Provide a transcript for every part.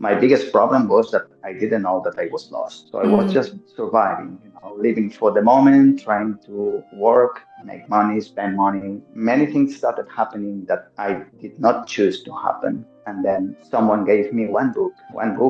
My biggest problem was that I didn't know that I was lost. So I was just surviving, living for the moment, trying to work, make money, spend money. Many things started happening that I did not choose to happen. And then someone gave me one book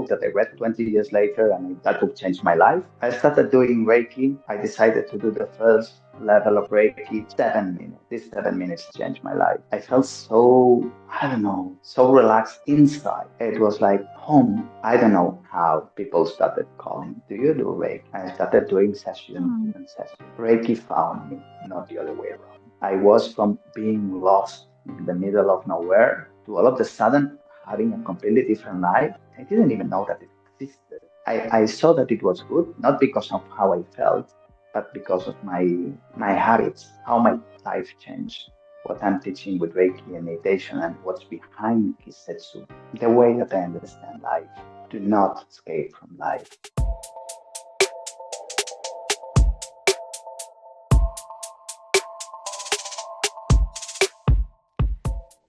that I read 20 years later, and that book changed my life. I started doing Reiki. I decided to do the first level of Reiki, 7 minutes. These 7 minutes changed my life. I felt so, I don't know, so relaxed inside. It was like home. I don't know how people started calling. Do you do Reiki? I started doing session and session. Reiki found me, not the other way around. I was from being lost in the middle of nowhere to all of a sudden having a completely different life. I didn't even know that it existed. I saw that it was good, not because of how I felt, but because of my habits, how my life changed, what I'm teaching with Reiki and meditation, and what's behind Kisetsu, the way that I understand life. Do not escape from life.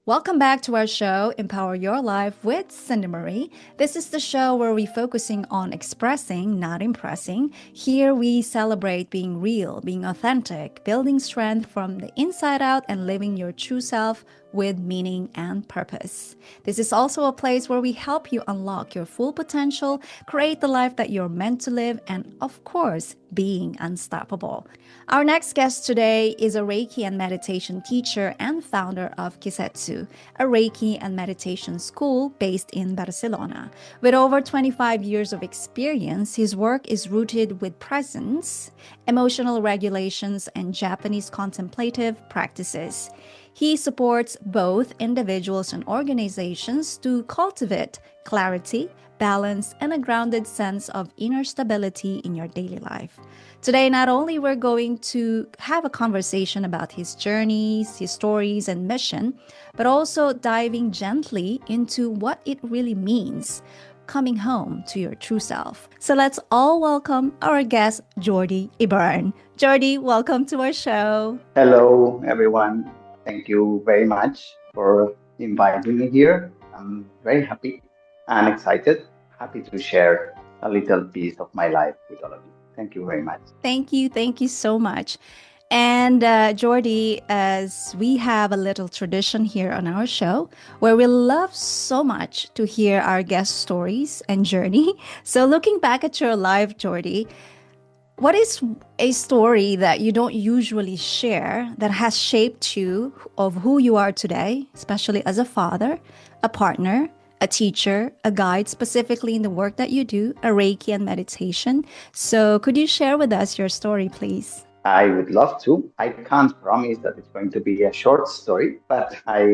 Welcome back to our show, Empower Your Life with Cindy Marie. This is the show where we're focusing on expressing, not impressing. Here we celebrate being real, being authentic, building strength from the inside out, and living your true self with meaning and purpose. This is also a place where we help you unlock your full potential, create the life that you're meant to live, and of course, being unstoppable. Our next guest today is a Reiki and meditation teacher and founder of Kisetsu, a Reiki and meditation school based in Barcelona. With over 25 years of experience, his work is rooted with presence, emotional regulations, and Japanese contemplative practices. He supports both individuals and organizations to cultivate clarity, balance, and a grounded sense of inner stability in your daily life. Today, not only we're going to have a conversation about his journeys, his stories, and mission, but also diving gently into what it really means coming home to your true self. So let's all welcome our guest, Jordi Ibern. Jordi, welcome to our show. Hello, everyone. Thank you very much for inviting me here. I'm very happy and excited, happy to share a little piece of my life with all of you. Thank you very much. Thank you. Thank you so much. And Jordi, as we have a little tradition here on our show where we love so much to hear our guest stories and journey. So, looking back at your life, Jordi, what is a story that you don't usually share that has shaped you of who you are today, especially as a father, a partner, a teacher, a guide, specifically in the work that you do, a Reiki and meditation? So could you share with us your story, please? I would love to. I can't promise that it's going to be a short story, but I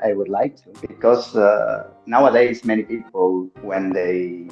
would like to because nowadays many people, when they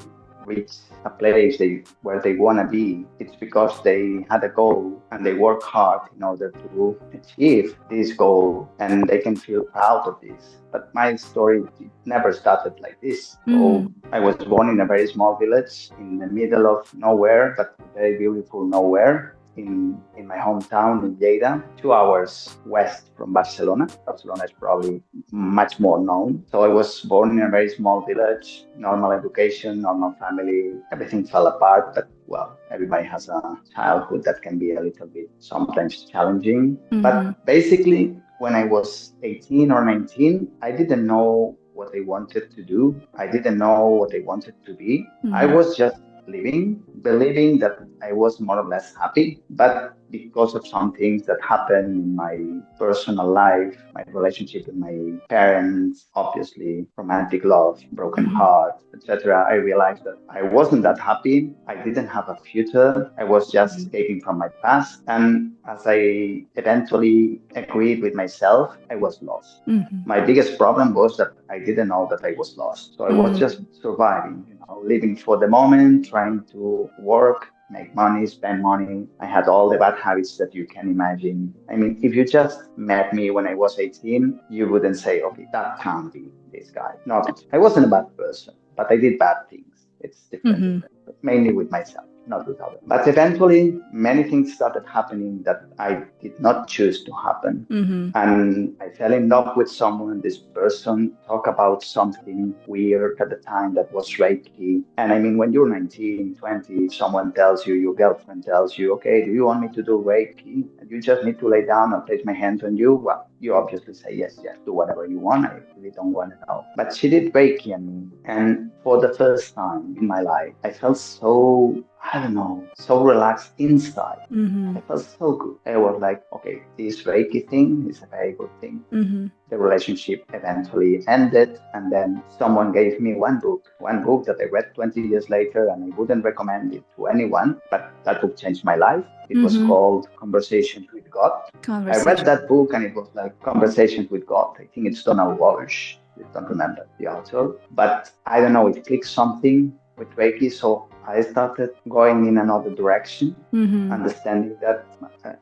reach a place where they want to be, it's because they had a goal and they work hard in order to achieve this goal, and they can feel proud of this. But my story never started like this. So I was born in a very small village in the middle of nowhere, but very beautiful nowhere in my hometown in Lleida, 2 hours west from Barcelona. Barcelona is probably much more known. So I was born in a very small village, normal education, normal family. Everything fell apart, but well, everybody has a childhood that can be a little bit sometimes challenging. But basically, when I was 18 or 19, I didn't know what I wanted to do. I didn't know what I wanted to be. I was just living, believing that I was more or less happy, but because of some things that happened in my personal life, my relationship with my parents, obviously romantic love, broken heart, etc., I realized that I wasn't that happy. I didn't have a future. I was just escaping from my past. And as I eventually agreed with myself, I was lost. My biggest problem was that I didn't know that I was lost. So I was just surviving, living for the moment, trying to work, make money, spend money. I had all the bad habits that you can imagine. I mean, if you just met me when I was 18, you wouldn't say, okay, that can't be this guy. Not, I wasn't a bad person, but I did bad things. It's different, but mainly with myself. not without them. But eventually, many things started happening that I did not choose to happen. And I fell in love with someone. This person talked about something weird at the time that was Reiki. And I mean, when you're 19, 20, someone tells you, your girlfriend tells you, okay, do you want me to do Reiki? And you just need to lay down and place my hands on you. Well, you obviously say, yes, yes, do whatever you want. I really don't want to know. But she did Reiki on me. And for the first time in my life, I felt so, I don't know, so relaxed inside. I felt so good. I was like, okay, this Reiki thing is a very good thing. The relationship eventually ended, and then someone gave me one book that I read 20 years later, and I wouldn't recommend it to anyone, but that book changed my life. It was called Conversations with God. I read that book, and it was like Conversations with God. I think it's Donald Walsh. I don't remember the author, but I don't know, it clicked something with Reiki, so I started going in another direction, understanding that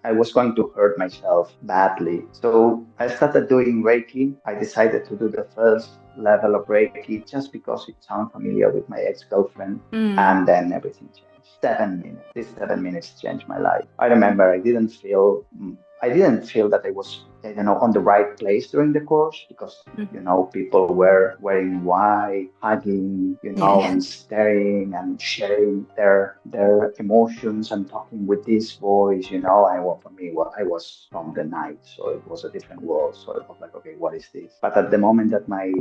I was going to hurt myself badly. So I started doing Reiki. I decided to do the first level of Reiki just because it sounded familiar with my ex-girlfriend, and then everything changed. 7 minutes. These 7 minutes changed my life. I remember I didn't feel that I was, on the right place during the course because, people were wearing white, hugging, and staring and sharing their emotions and talking with this voice, And for me, I was from the night, so it was a different world. So it was like, okay, what is this? But at the moment that my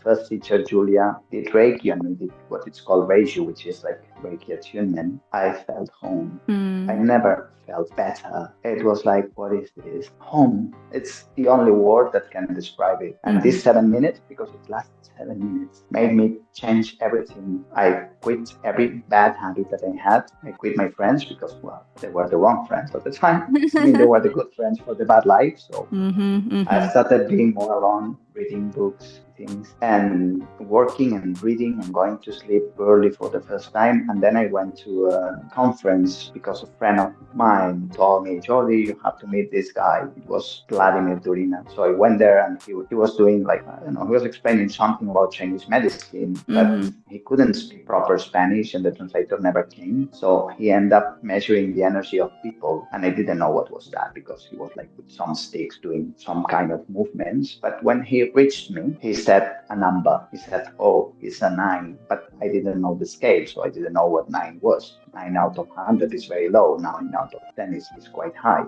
first teacher, Julia, did Reiki and we did what it's called Reiki, which is like Reiki attunement, I felt home. I never felt better. It was like, what is this? Home. It's the only word that can describe it. And these 7 minutes, because it lasted 7 minutes, made me change everything. I quit every bad habit that I had. I quit my friends because, well, they were the wrong friends at the time. I mean, they were the good friends for the bad life. So I started being more alone, reading books, things, and working and reading and going to sleep early for the first time. And then I went to a conference because a friend of mine told me, Jordi, you have to meet this guy. It was Vladimir Durina. So I went there and he was doing like, I don't know, he was explaining something about Chinese medicine, but he couldn't speak proper Spanish and the translator never came. So he ended up measuring the energy of people. And I didn't know what was that because he was like with some sticks doing some kind of movements. But when he reached me, he said a number. He said, oh, it's a 9. But I didn't know the scale, so I didn't know what 9 was. 9 out of 100 is very low. 9 out of 10 is quite high.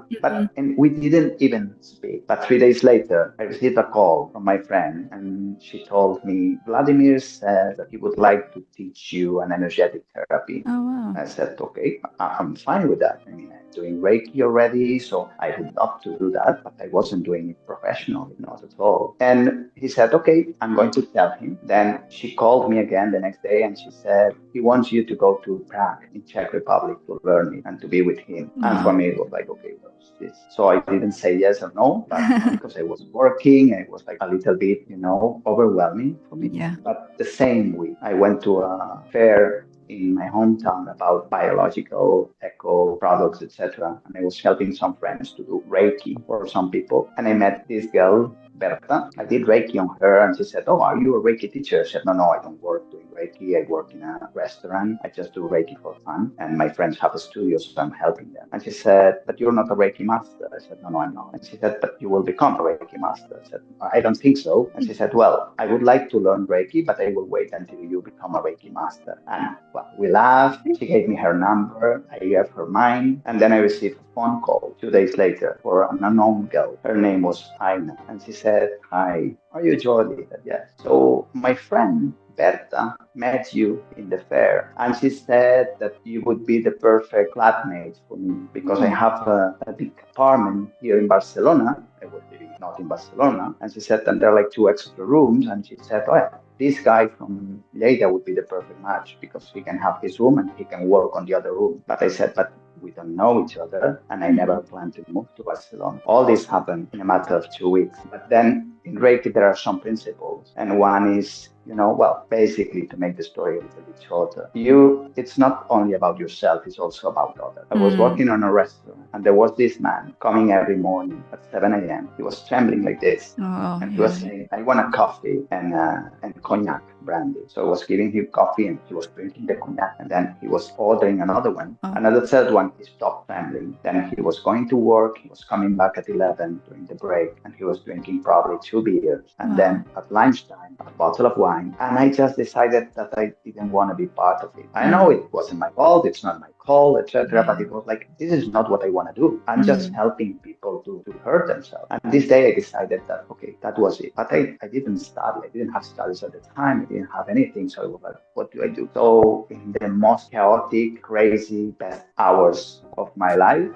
And we didn't even speak. But 3 days later, I received a call from my friend, and she told me, Vladimir said that he would like to teach you an energetic therapy. Oh, wow. I said, okay, I'm fine with that. I mean, I'm doing Reiki already, so I would love to do that, but I wasn't doing it professionally, not at all. And he said, okay, I'm going to tell him. Then she called me again the next day and she said, he wants you to go to Prague in Czech Republic to learn it and to be with him. And for me, it was like, okay, what's this? So I didn't say yes or no, but because I was working, it was like a little bit, overwhelming for me. Yeah. But the same week, I went to a fair in my hometown about biological eco products, etc. And I was helping some friends to do Reiki for some people. And I met this girl, Berta. I did Reiki on her and she said, oh, are you a Reiki teacher? I said, no, I don't work doing Reiki. I work in a restaurant. I just do Reiki for fun. And my friends have a studio, so I'm helping them. And she said, but you're not a Reiki master. I said, no, I'm not. And she said, but you will become a Reiki master. I said, I don't think so. And she said, well, I would like to learn Reiki, but I will wait until you become a Reiki master. And well, we laughed. She gave me her number. I gave her mine. And then I received a phone call 2 days later for an unknown girl. Her name was Aina. And she said, hi, are you Jordi? I said, yes. So my friend Berta met you in the fair, and she said that you would be the perfect flatmate for me because I have a big apartment here in Barcelona. I was living not in Barcelona, and she said, and there are like 2 extra rooms, and she said, oh, yeah, this guy from Lleida would be the perfect match because he can have his room and he can work on the other room. But I said, but we don't know each other, and I never planned to move to Barcelona. All this happened in a matter of 2 weeks. But then in Reiki, there are some principles, and one is, well, basically, to make the story a little bit shorter, it's not only about yourself, it's also about others. I was working on a restaurant, and there was this man coming every morning at 7 a.m. He was trembling like this. Oh, And he was yeah. saying, I want a coffee and cognac brandy. So I was giving him coffee and he was drinking the cognac. And then he was ordering another one. Oh. Another third one, he stopped trembling. Then he was going to work. He was coming back at 11 during the break. And he was drinking probably 2 beers. And then at lunchtime, a bottle of wine. And I just decided that I didn't want to be part of it. I know it wasn't my fault. It's not my call, etc. But it was like, this is not what I want to do. I'm just helping people to hurt themselves. And this day I decided that, okay, that was it. But I didn't study. I didn't have studies at the time. I didn't have anything. So I was like, what do I do? So in the most chaotic, crazy, best hours of my life,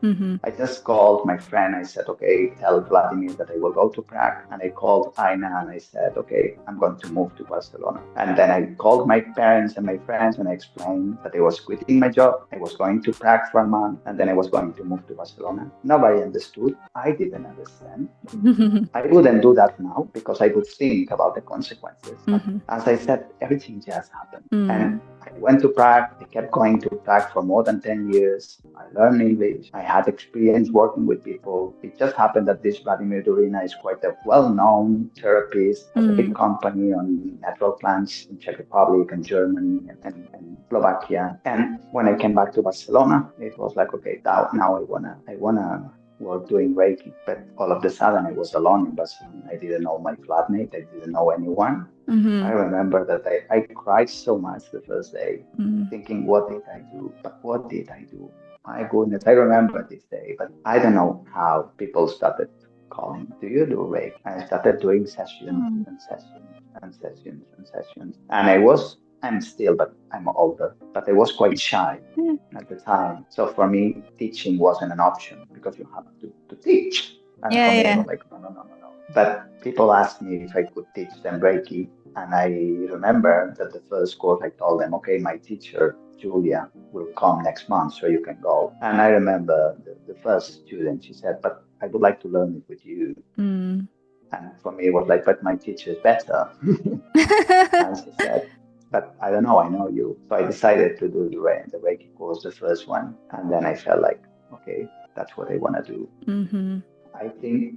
I just called my friend. I said, okay, tell Vladimir that I will go to Prague. And I called Aina and I said, okay, I'm going to move to Barcelona. And then I called my parents and my friends and I explained that I was quitting my job. I was going to Prague for a month and then I was going to move to Barcelona. Nobody understood. I didn't understand. I wouldn't do that now because I would think about the consequences. As I said, everything just happened. And I went to Prague. I kept going to Prague for more than 10 years. I learned English. I had experience working with people. It just happened that this Vladimir Durina is quite a well-known therapist, has a big company on natural plants in Czech Republic and Germany and Slovakia. And when I came back to Barcelona, it was like, okay, now I wanna work doing Reiki. But all of a sudden I was alone in Barcelona. I didn't know my flatmate. I didn't know anyone. I remember that I cried so much the first day, thinking, what did I do? But what did I do? My goodness, I remember this day, but I don't know how people started calling, do you do Reiki? I started doing sessions and sessions and sessions and sessions. And I'm still, but I'm older, but I was quite shy at the time. So for me, teaching wasn't an option because you have to teach. And for me, I was like, no. But people asked me if I could teach them Reiki. And I remember that the first course I told them, okay, my teacher, Julia, will come next month so you can go. And I remember the first student, she said, but I would like to learn it with you. And for me, it was like, but my teacher is better. And she said, but I don't know, I know you. So I decided to do the Reiki course, the first one. And then I felt like, okay, that's what I want to do. I think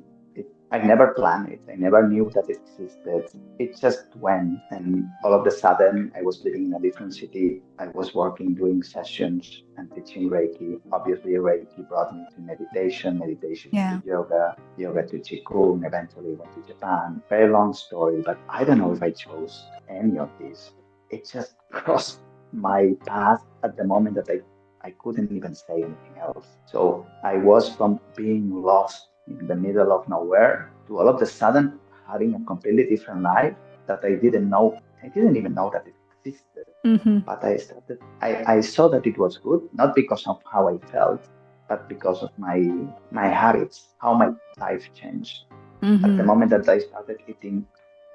I never planned it. I never knew that it existed. It just went. And all of a sudden, I was living in a different city. I was working, doing sessions and teaching Reiki. Obviously, Reiki brought me to meditation to yoga to Qigong, eventually went to Japan. Very long story, but I don't know if I chose any of these. It just crossed my path at the moment that I couldn't even say anything else. So I was from being lost in the middle of nowhere to all of a sudden having a completely different life that I didn't know. I didn't even know that it existed. But I saw that it was good, not because of how I felt, but because of my habits, how my life changed. At the moment that I started eating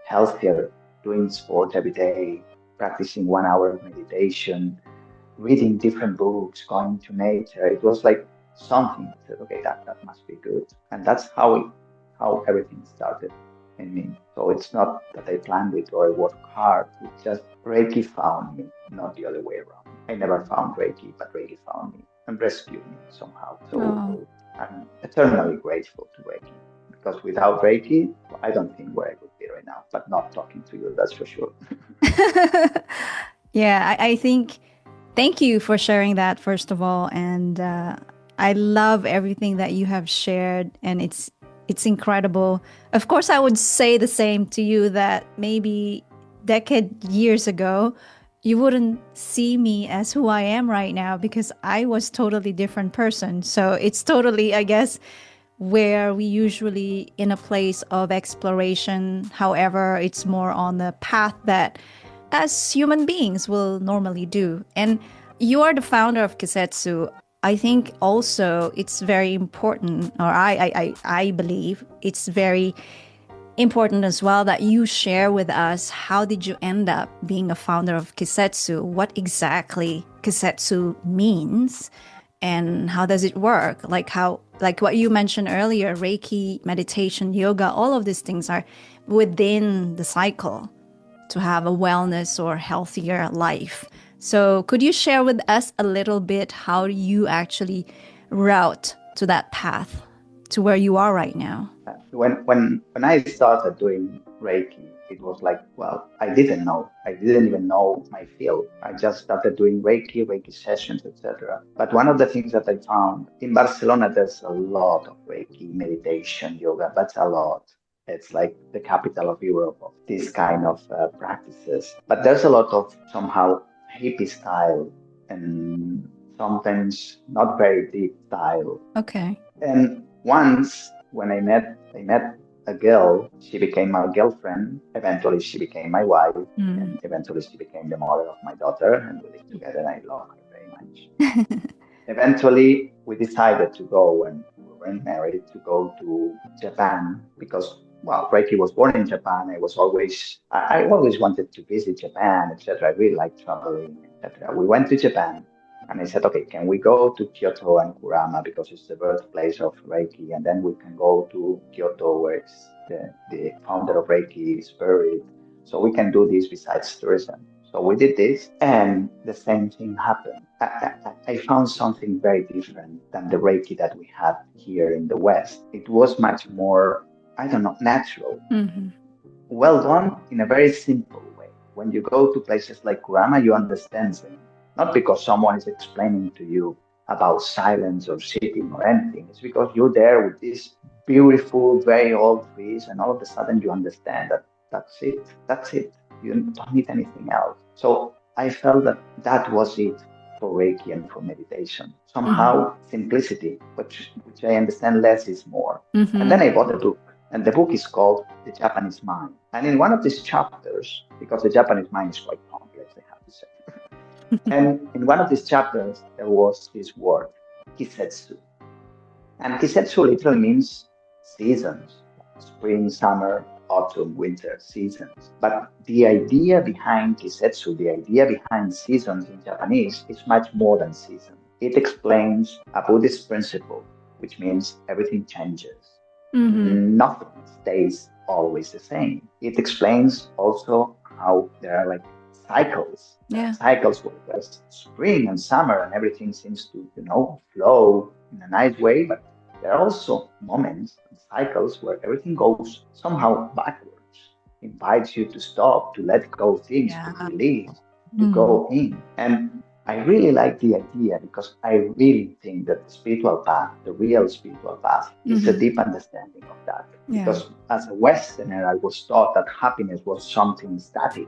healthier, doing sports every day, practicing 1 hour of meditation, reading different books, going to nature, it was like something that said, okay, that must be good. And that's how everything started in me. So it's not that I planned it or I worked hard. It's just Reiki found me, not the other way around. I never found Reiki, but Reiki found me and rescued me somehow. So I'm eternally grateful to Reiki. Because without Reiki, I don't think where I would be right now. But not talking to you, that's for sure. Yeah, I think, thank you for sharing that, first of all. And I love everything that you have shared. And it's incredible. Of course, I would say the same to you that maybe years ago, you wouldn't see me as who I am right now because I was totally different person. So it's totally, I guess, where we usually in a place of exploration. However, it's more on the path that as human beings will normally do. And you are the founder of Kisetsu. I think also it's very important, or I believe it's very important as well that you share with us how did you end up being a founder of Kisetsu, what exactly Kisetsu means, and how does it work? Like what you mentioned earlier, Reiki, meditation, yoga, all of these things are within the cycle to have a wellness or healthier life. So could you share with us a little bit how you actually route to that path to where you are right now? When I started doing Reiki, it was like, well, I didn't know. I didn't even know my field. I just started doing Reiki sessions, etc. But one of the things that I found in Barcelona, there's a lot of Reiki meditation yoga, but a lot. It's like the capital of Europe of this kind of practices. But there's a lot of somehow hippie style and sometimes not very deep style. Okay. And once when I met a girl, she became my girlfriend. Eventually she became my wife, and eventually she became the mother of my daughter, and we live together and I love her very much. Eventually we decided to go when we weren't married to go to Japan because well, Reiki was born in Japan. I always wanted to visit Japan, etc. I really like traveling, etc. We went to Japan and I said, okay, can we go to Kyoto and Kurama because it's the birthplace of Reiki, and then we can go to Kyoto where it's the founder of Reiki is buried. So we can do this besides tourism. So we did this, and the same thing happened. I found something very different than the Reiki that we had here in the West. It was much more, I don't know, natural. Mm-hmm. Well done in a very simple way. When you go to places like Kurama, you understand things. Not because someone is explaining to you about silence or sitting or anything. It's because you're there with these beautiful, very old trees, and all of a sudden you understand that that's it. That's it. You don't need anything else. So I felt that that was it for Reiki and for meditation. Somehow simplicity, which I understand less is more. And then I bought a book, and the book is called The Japanese Mind. And in one of these chapters, because the Japanese mind is quite complex, I have to say, and in one of these chapters, there was this word, Kisetsu. And Kisetsu literally means seasons, spring, summer, autumn, winter, seasons. But the idea behind Kisetsu, the idea behind seasons in Japanese, is much more than season. It explains a Buddhist principle, which means everything changes. Nothing stays always the same. It explains also how there are like cycles. Cycles where there's spring and summer and everything seems to, flow in a nice way, but there are also moments and cycles where everything goes somehow backwards, invites you to stop, to let go of things, to release, to go in. And I really like the idea because I really think that the spiritual path, the real spiritual path, is a deep understanding of that. Because as a Westerner, I was taught that happiness was something static.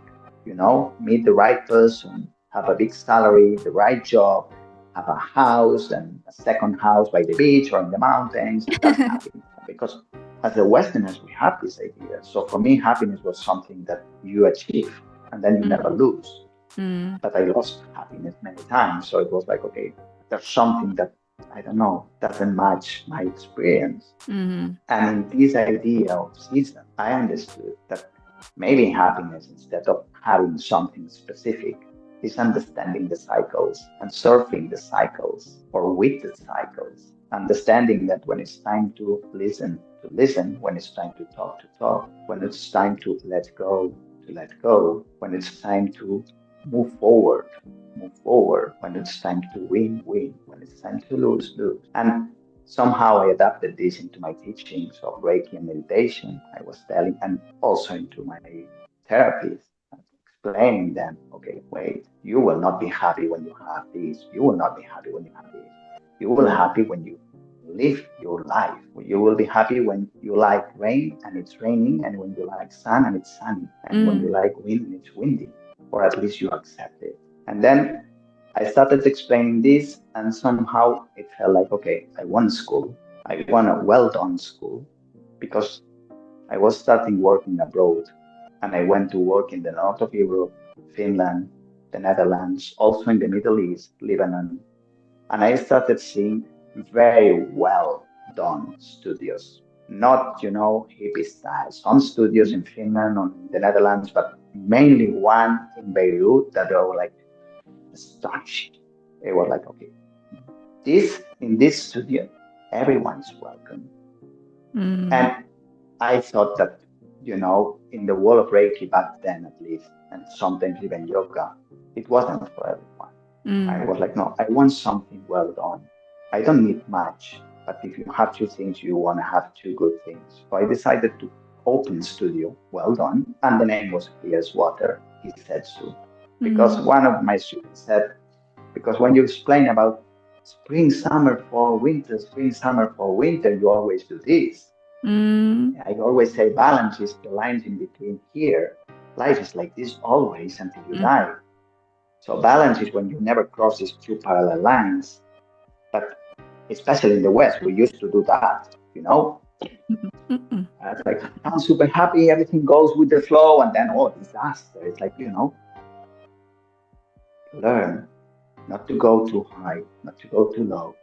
Meet the right person, have a big salary, the right job, have a house and a second house by the beach or in the mountains, and that's happiness. Because as a Westerners, we have this idea. So for me, happiness was something that you achieve and then you never lose. But I lost happiness many times. So it was like, okay, there's something that, I don't know, doesn't match my experience. And in this idea of season, I understood that maybe happiness, instead of having something specific, is understanding the cycles and surfing the cycles or with the cycles. Understanding that when it's time to listen, when it's time to talk, when it's time to let go, when it's time to move forward, when it's time to win, when it's time to lose. And somehow I adapted this into my teachings of Reiki and meditation. I was telling, and also into my therapies, explaining them, okay, wait, you will not be happy when you have this. You will not be happy when you have this. You will be happy when you live your life. You will be happy when you like rain and it's raining, and when you like sun and it's sunny, and when you like wind and it's windy, or at least you accept it. And then I started explaining this, and somehow it felt like, okay, I want school. I want a well-done school, because I was starting working abroad, and I went to work in the north of Europe, Finland, the Netherlands, also in the Middle East, Lebanon. And I started seeing very well done studios, not, hippie style. Some studios in Finland or in the Netherlands, but mainly one in Beirut that were like astonishing. They were like, okay, in this studio, everyone is welcome. And I thought that in the world of Reiki back then at least, and sometimes even yoga, it wasn't for everyone. I was like, no, I want something well done. I don't need much, but if you have two things, you want to have two good things. So I decided to open studio, well done, and the name was clear as water, Kisetsu. Because one of my students said, because when you explain about spring, summer, fall, winter, spring, summer, fall, winter, you always do this. I always say balance is the lines in between here. Life is like this always until you die. So balance is when you never cross these two parallel lines. But especially in the West, we used to do that. It's like, I'm super happy, everything goes with the flow, and then, oh, disaster. It's like, learn not to go too high, not to go too low.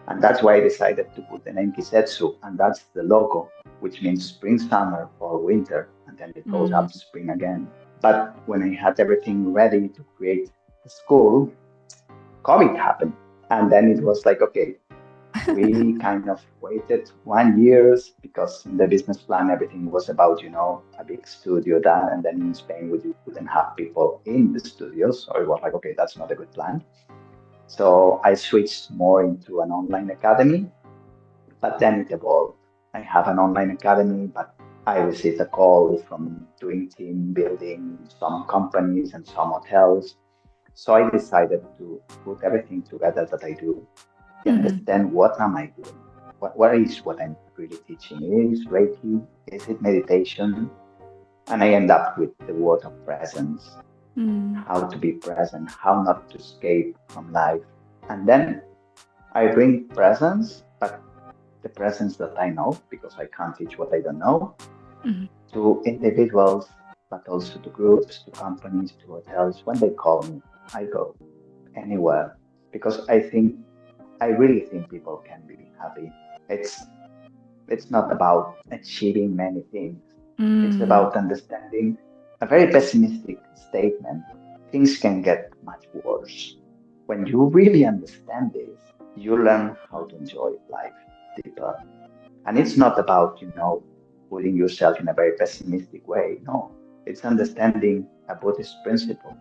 And that's why I decided to put the name Kisetsu, and that's the logo, which means spring, summer, fall, winter, and then it goes up spring again. But when I had everything ready to create the school, COVID happened. And then it was like, okay, we kind of waited 1 year because in the business plan, everything was about, a big studio that, and then in Spain, we couldn't have people in the studios. So it was like, okay, that's not a good plan. So I switched more into an online academy, but then it evolved. I have an online academy, but I received a call from doing team building, some companies and some hotels. So I decided to put everything together that I do, understand what am I doing, what is what I'm really teaching. Is Reiki? Is it meditation? And I end up with the word of presence, how to be present, how not to escape from life. And then I bring presence, but the presence that I know, because I can't teach what I don't know, to individuals, but also to groups, to companies, to hotels. When they call me, I go anywhere because I really think people can be happy. It's not about achieving many things. It's about understanding a very pessimistic statement. Things can get much worse. When you really understand this, you learn how to enjoy life deeper. And it's not about, putting yourself in a very pessimistic way. No, it's understanding a Buddhist principle.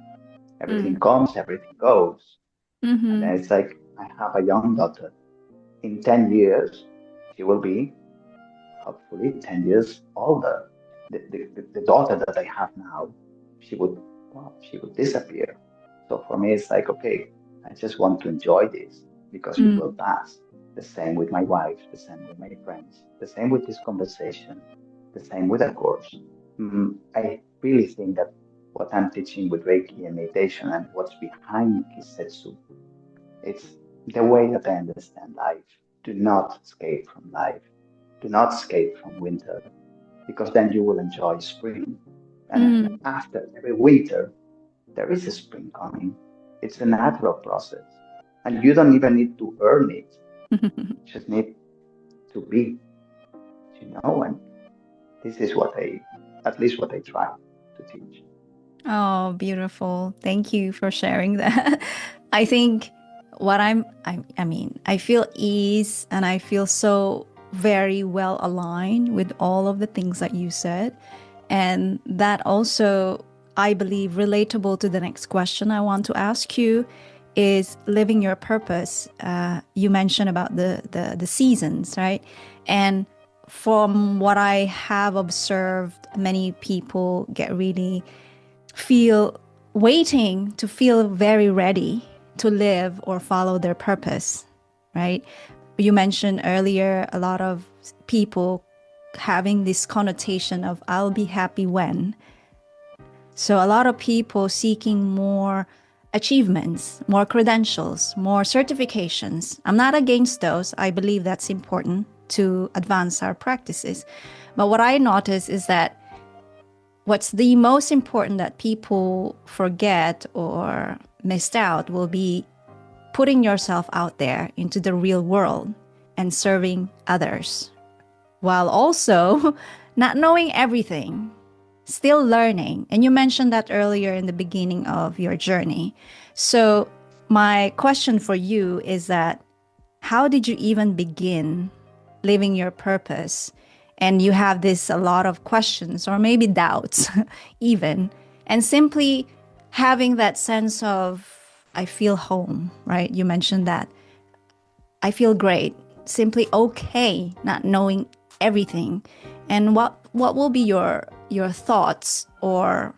Everything comes, everything goes. And then it's like, I have a young daughter. In 10 years, she will be, hopefully, 10 years older. The daughter that I have now, she would disappear. So for me, it's like, okay, I just want to enjoy this because it will pass. The same with my wife, the same with my friends, the same with this conversation, the same with a course. I really think that what I'm teaching with Reiki and meditation and what's behind Kisetsu, it's the way that I understand life. Do not escape from life. Do not escape from winter, because then you will enjoy spring. And after every winter, there is a spring coming. It's a natural process. And you don't even need to earn it. You just need to be, and this is at least what I try to teach. Oh, beautiful. Thank you for sharing that. I think I feel ease and I feel so very well aligned with all of the things that you said. And that also, I believe, relatable to the next question I want to ask you is living your purpose. You mentioned about the seasons, right? And from what I have observed, many people get really waiting to feel very ready to live or follow their purpose, right? You mentioned earlier a lot of people having this connotation of I'll be happy when. So a lot of people seeking more achievements, more credentials, more certifications. I'm not against those. I believe that's important to advance our practices. But what I notice is that what's the most important that people forget or missed out will be putting yourself out there into the real world and serving others, while also not knowing everything, still learning. And you mentioned that earlier in the beginning of your journey. So my question for you is that how did you even begin living your purpose? and you have a lot of questions or maybe doubts even, and simply having that sense of, I feel home, right? You mentioned that. I feel great, simply okay, not knowing everything. And what will be your thoughts or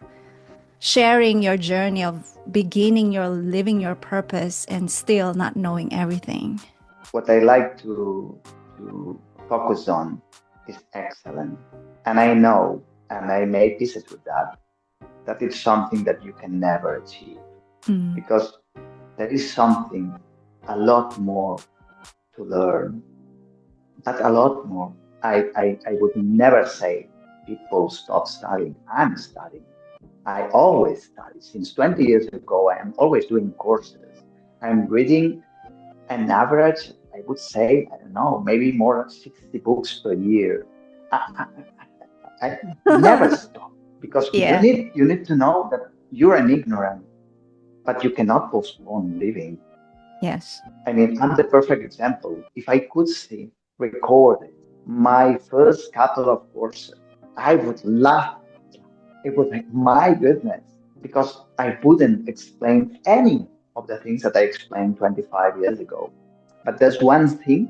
sharing your journey of beginning your living your purpose and still not knowing everything? What I like to focus on is excellence. And I know, and I made pieces with that it's something that you can never achieve because there is something a lot more to learn, but a lot more. I would never say people stop studying. I'm studying. I always study. Since 20 years ago, I am always doing courses. I'm reading an average, I would say, I don't know, maybe more than 60 books per year. I never stop because Yeah. you need to know that you're an ignorant, but you cannot postpone living. Yes. I mean, I'm the perfect example. If I could see recorded my first couple of courses, I would laugh. It was like, my goodness, because I wouldn't explain any of the things that I explained 25 years ago. But there's one thing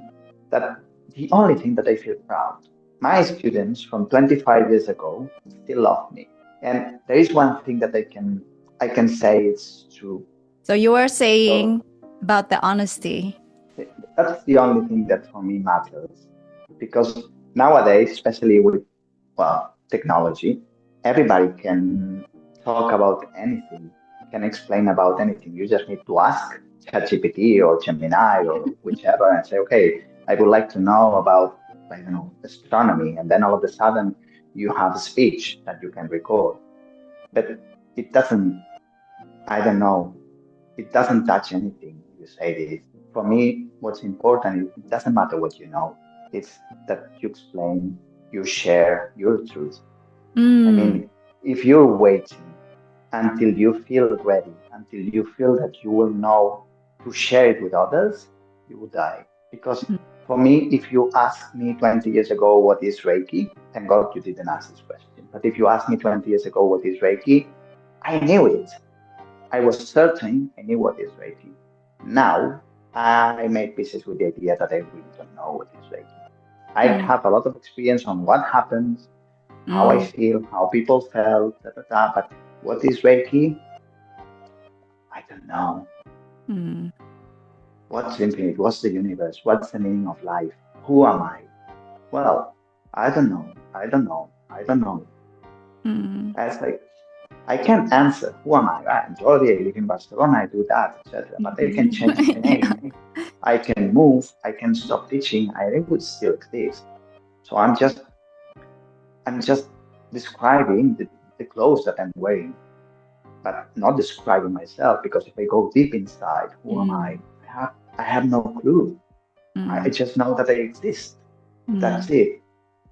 that the only thing that I feel proud. My students from 25 years ago still love me. And there is one thing that I can say it's true. So you were So saying about the honesty. that's the only thing that for me matters. Because nowadays, especially with technology, everybody can talk about anything, can explain about anything. You just need to ask ChatGPT or Gemini or whichever and say, okay, I would like to know about, I don't know, astronomy. And then all of a sudden you have a speech that you can record. But it doesn't, I don't know, it doesn't touch anything. You say this. For me, what's important, it doesn't matter what you know. It's that you explain, you share your truth. I mean, if you're waiting until you feel ready, until you feel that you will know to share it with others, you will die. Because for me, if you asked me 20 years ago what is Reiki, thank God you didn't ask this question. But if you asked me 20 years ago what is Reiki, I knew it. I was certain I knew what is Reiki. Now, I made pieces with the idea that I really don't know what is Reiki. I have a lot of experience on what happens, how I feel, how people felt, but what is Reiki? I don't know. What's infinite? What's the universe? What's the meaning of life? Who am I? Well, I don't know. I don't know. I don't know. It's like, I can't answer. Who am I? I'm Jordi, I live in Barcelona, I do that, etc. But I can change my name. I can move. I can stop teaching. I would still exist. So I'm just describing the clothes that I'm wearing, but not describing myself, because if I go deep inside, who am I? I have no clue. I just know that I exist. That's it.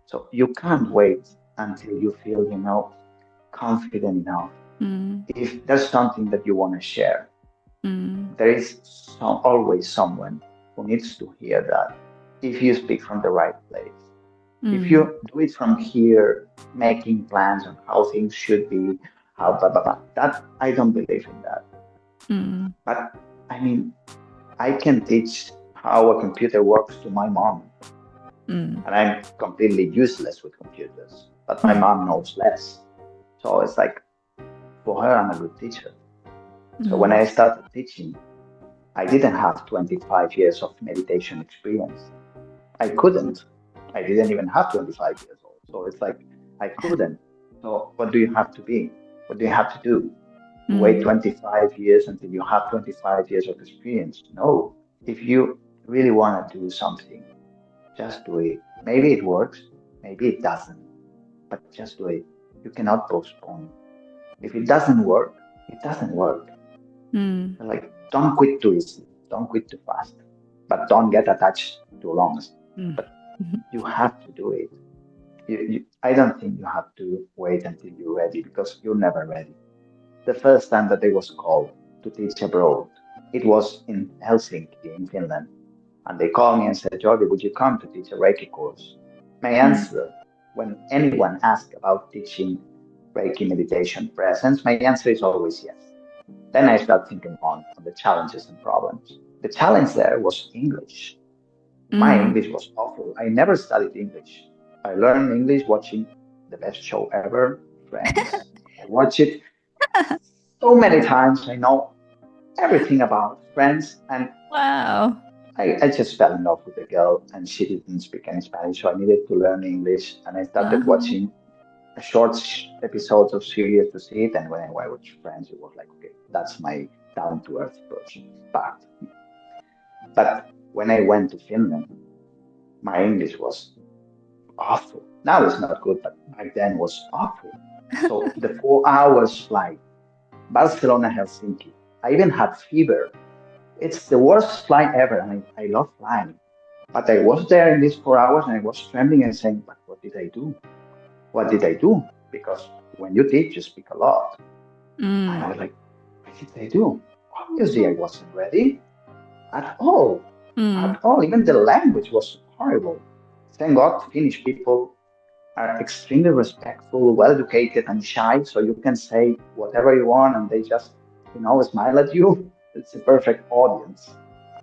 So you can't wait until you feel, confident enough. If there's something that you want to share, there is always someone who needs to hear that. If you speak from the right place, if you do it from here, making plans on how things should be, how blah blah blah, that I don't believe in that. But I mean, I can teach how a computer works to my mom, and I'm completely useless with computers. But my mom knows less, so it's like, for her, I'm a good teacher. So when I started teaching, I didn't have 25 years of meditation experience. I couldn't. I didn't even have 25 years old. So it's like, I couldn't. So what do you have to be? What do you have to do? Wait 25 years until you have 25 years of experience? No. If you really want to do something, just do it. Maybe it works, maybe it doesn't, but just do it. You cannot postpone. If it doesn't work, it doesn't work. Like, don't quit too easily, don't quit too fast, but don't get attached too long. But you have to do it. I don't think you have to wait until you're ready, because you're never ready. The first time that I was called to teach abroad, it was in Helsinki, in Finland. And they called me and said, Jordi, would you come to teach a Reiki course? My answer when anyone asks about teaching Reiki meditation presence, my answer is always yes. Then I start thinking on the challenges and problems. The challenge there was English. My Mm. English was awful. I never studied English. I learned English watching the best show ever, Friends. I watch it so many times. I know everything about Friends, and Wow. I just fell in love with the girl, and she didn't speak any Spanish, so I needed to learn English. And I started Uh-huh. watching short episodes of series to see it. And when I watched Friends, it was like, okay, that's my down to earth person part. But when I went to Finland, my English was awful. Now it's not good, but back then was awful. So the 4 hours flight, Barcelona, Helsinki, I even had fever. It's the worst flight ever, and I love flying. But I was there in these 4 hours and I was trembling and saying, but what did I do? What did I do? Because when you teach, you speak a lot. And I Mm. was like, what did I do? Obviously, I wasn't ready at all. Mm. At all. Even the language was horrible. Thank God, Finnish people are extremely respectful, well educated, and shy. So you can say whatever you want and they just, smile at you. It's a perfect audience.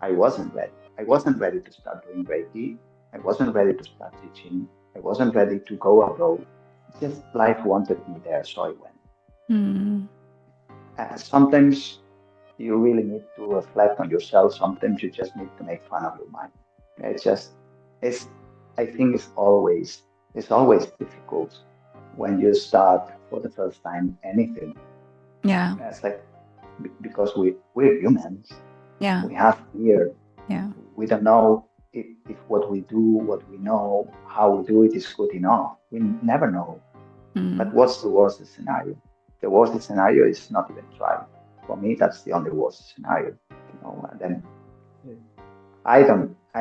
I wasn't ready. I wasn't ready to start doing Reiki. I wasn't ready to start teaching. I wasn't ready to go abroad. Just life wanted me there, so I went. Mm. And sometimes you really need to reflect on yourself. Sometimes you just need to make fun of your mind. It's just, it's, I think it's always difficult when you start for the first time anything. Yeah. It's like, because we're humans, Yeah. we have fear. Yeah. We don't know if what we do, what we know, how we do it is good enough. We never know. But Mm. what's the worst scenario? The worst scenario is not even try. For me, that's the only worst scenario. And then I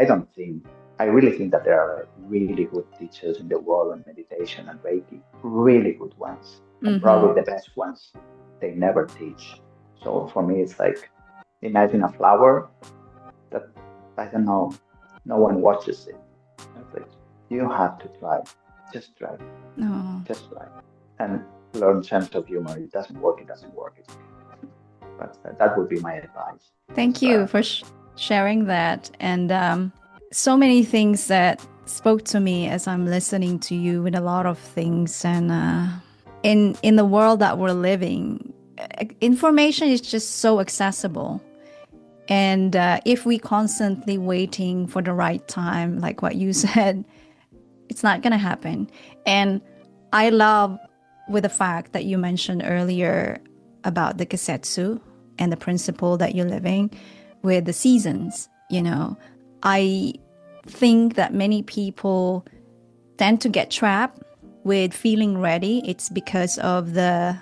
don't think, I really think that there are really good teachers in the world on meditation and Reiki, really good ones, and Mm-hmm. probably the best ones. They never teach. So for me, it's like, imagine a flower that, I don't know, no one watches it. It's like, you have to try. Just try. Oh. Just try. And learn sense of humor. It doesn't work, it doesn't work. It's okay. But that would be my advice. Thank Just you try. for sharing that. And so many things that spoke to me as I'm listening to you with a lot of things. And in the world that we're living, information is just so accessible. And if we constantly waiting for the right time, like what you said, it's not going to happen. And I love with the fact that you mentioned earlier about the Kisetsu and the principle that you're living with the seasons. I think that many people tend to get trapped with feeling ready. It's because of the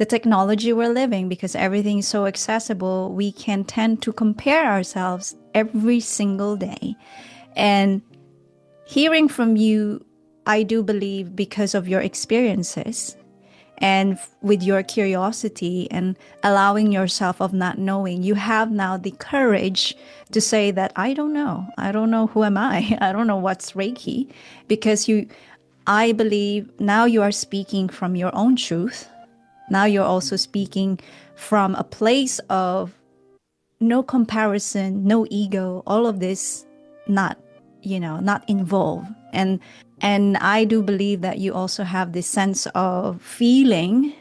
technology we're living, because everything is so accessible. We can tend to compare ourselves every single day. And hearing from you, I do believe because of your experiences and with your curiosity and allowing yourself of not knowing, you have now the courage to say that I don't know. I don't know, who am I? I don't know what's Reiki, because I believe now you are speaking from your own truth. Now you're also speaking from a place of no comparison, no ego, all of this not, not involved. And I do believe that you also have this sense of feeling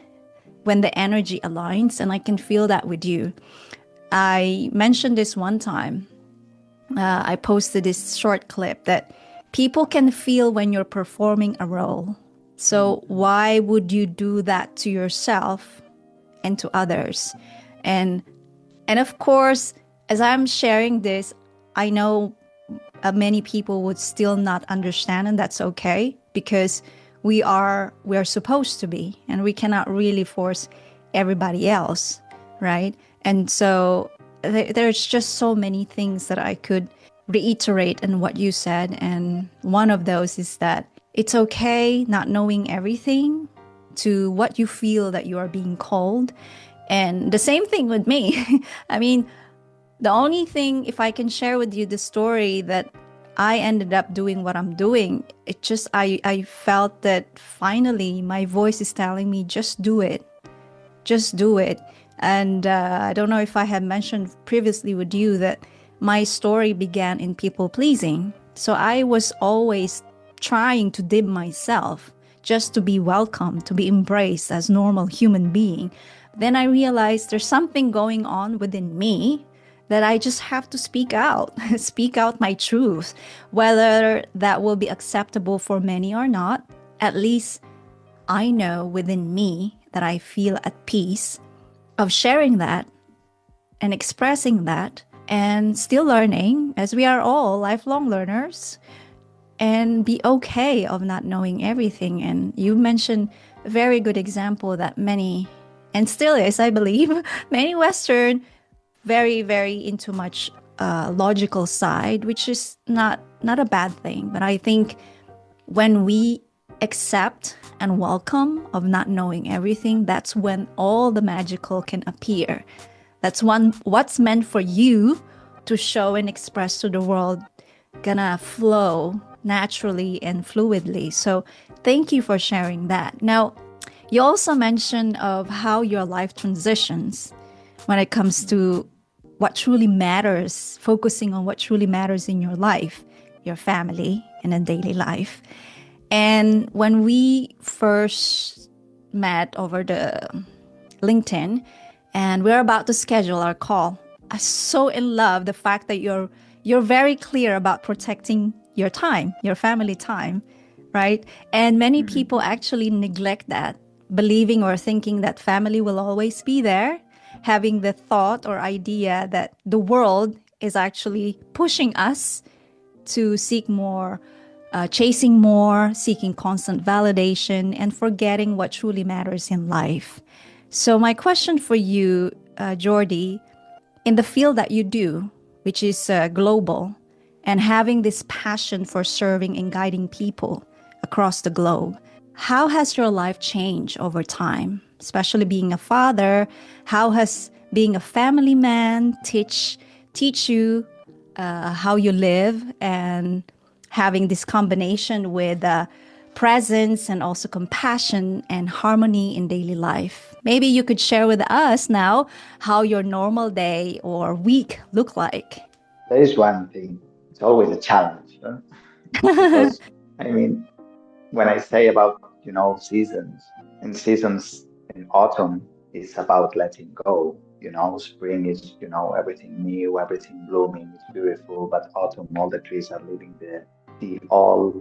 when the energy aligns, and I can feel that with you. I mentioned this one time. I posted this short clip that people can feel when you're performing a role. So why would you do that to yourself and to others? And and of course, as I'm sharing this, I know many people would still not understand, and that's okay, because we are supposed to be, and we cannot really force everybody else, right? And so there's just so many things that I could reiterate in what you said, and one of those is that it's okay not knowing everything to what you feel that you are being called. And the same thing with me. I mean, the only thing, if I can share with you the story that I ended up doing what I'm doing. It just, I felt that finally my voice is telling me, just do it. Just do it. And I don't know if I had mentioned previously with you that my story began in people pleasing. So I was always trying to dim myself just to be welcome, to be embraced as normal human being. Then I realized there's something going on within me that I just have to speak out, speak out my truth, whether that will be acceptable for many or not. At least I know within me that I feel at peace of sharing that and expressing that and still learning, as we are all lifelong learners, and be okay of not knowing everything. And you mentioned a very good example that many, and still is, I believe, many Western, very, very into much logical side, which is not a bad thing. But I think when we accept and welcome of not knowing everything, that's when all the magical can appear. That's what's meant for you to show and express to the world gonna flow naturally and fluidly. So thank you for sharing that. Now, you also mentioned of how your life transitions when it comes to what truly matters, focusing on what truly matters in your life, your family, and in daily life. And when we first met over the LinkedIn and we're about to schedule our call, I so in love the fact that you're very clear about protecting your time, your family time, right? And many people actually neglect that, believing or thinking that family will always be there, having the thought or idea that the world is actually pushing us to seek more, chasing more, seeking constant validation, and forgetting what truly matters in life. So, my question for you, Jordi, in the field that you do, which is global, and having this passion for serving and guiding people across the globe, how has your life changed over time? Especially being a father, how has being a family man teach you how you live, and having this combination with presence and also compassion and harmony in daily life? Maybe you could share with us now how your normal day or week look like. There is one thing, it's always a challenge, huh? Because I mean, when I say about, seasons, and seasons in autumn is about letting go. Spring is, everything new, everything blooming, it's beautiful, but autumn, all the trees are leaving the all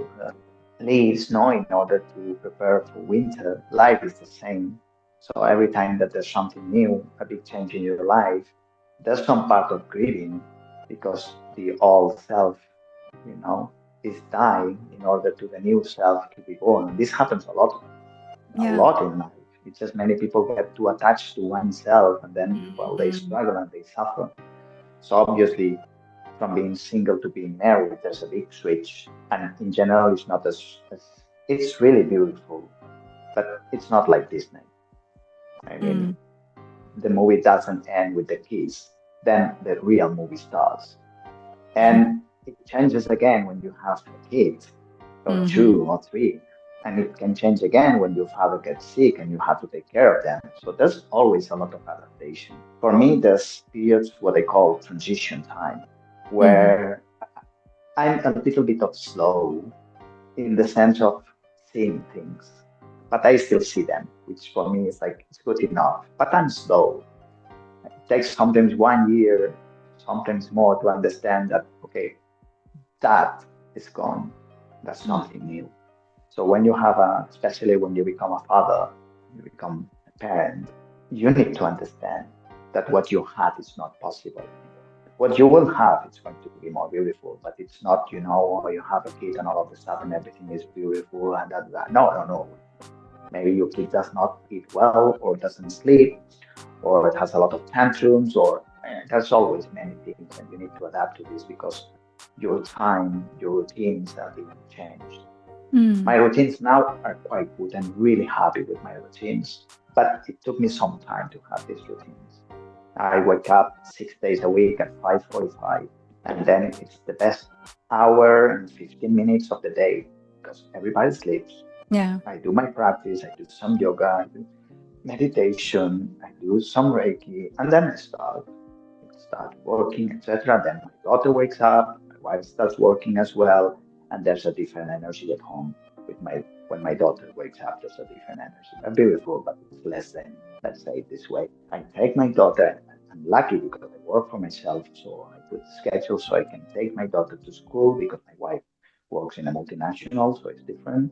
leaves, in order to prepare for winter. Life is the same. So every time that there's something new, a big change in your life, there's some part of grieving because the old self, you know, is dying in order to the new self to be born. And this happens a Yeah. lot in life. It's just many people get too attached to oneself and then, well, they Mhm. struggle and they suffer. So obviously, from being single to being married, there's a big switch. And in general, it's not as it's really beautiful, but it's not like Disney. I Mm. mean, the movie doesn't end with the kiss. Then the real movie starts. And it changes again when you have a kid, or Mhm. two, or three. And it can change again when your father gets sick and you have to take care of them. So there's always a lot of adaptation. For me, there's periods what I call transition time, Mhm. where I'm a little bit of slow in the sense of seeing things, but I still see them, which for me is like it's good enough. But I'm slow. It takes sometimes 1 year, sometimes more to understand that, okay, that is gone. That's something new. So when you have especially when you become a father, you become a parent, you need to understand that what you had is not possible anymore. What you will have is going to be more beautiful, but it's not, or you have a kid and all of a sudden everything is beautiful and that. No, no, no. Maybe your kid does not eat well or doesn't sleep or it has a lot of tantrums or there's always many things and you need to adapt to this because your time, your routines are being changed. Mm. My routines now are quite good. I'm really happy with my routines, but it took me some time to have these routines. I wake up 6 days a week at 5:45. And then it's the best hour and 15 minutes of the day because everybody sleeps. Yeah. I do my practice, I do some yoga, I do meditation, I do some Reiki, and then I start working, etc. Then my daughter wakes up, my wife starts working as well, and there's a different energy at home with my when my daughter wakes up, there's a different energy. They're beautiful, but it's less than, let's say it this way. I take my daughter, I'm lucky because I work for myself, so I put schedule so I can take my daughter to school because my wife works in a multinational, so it's different.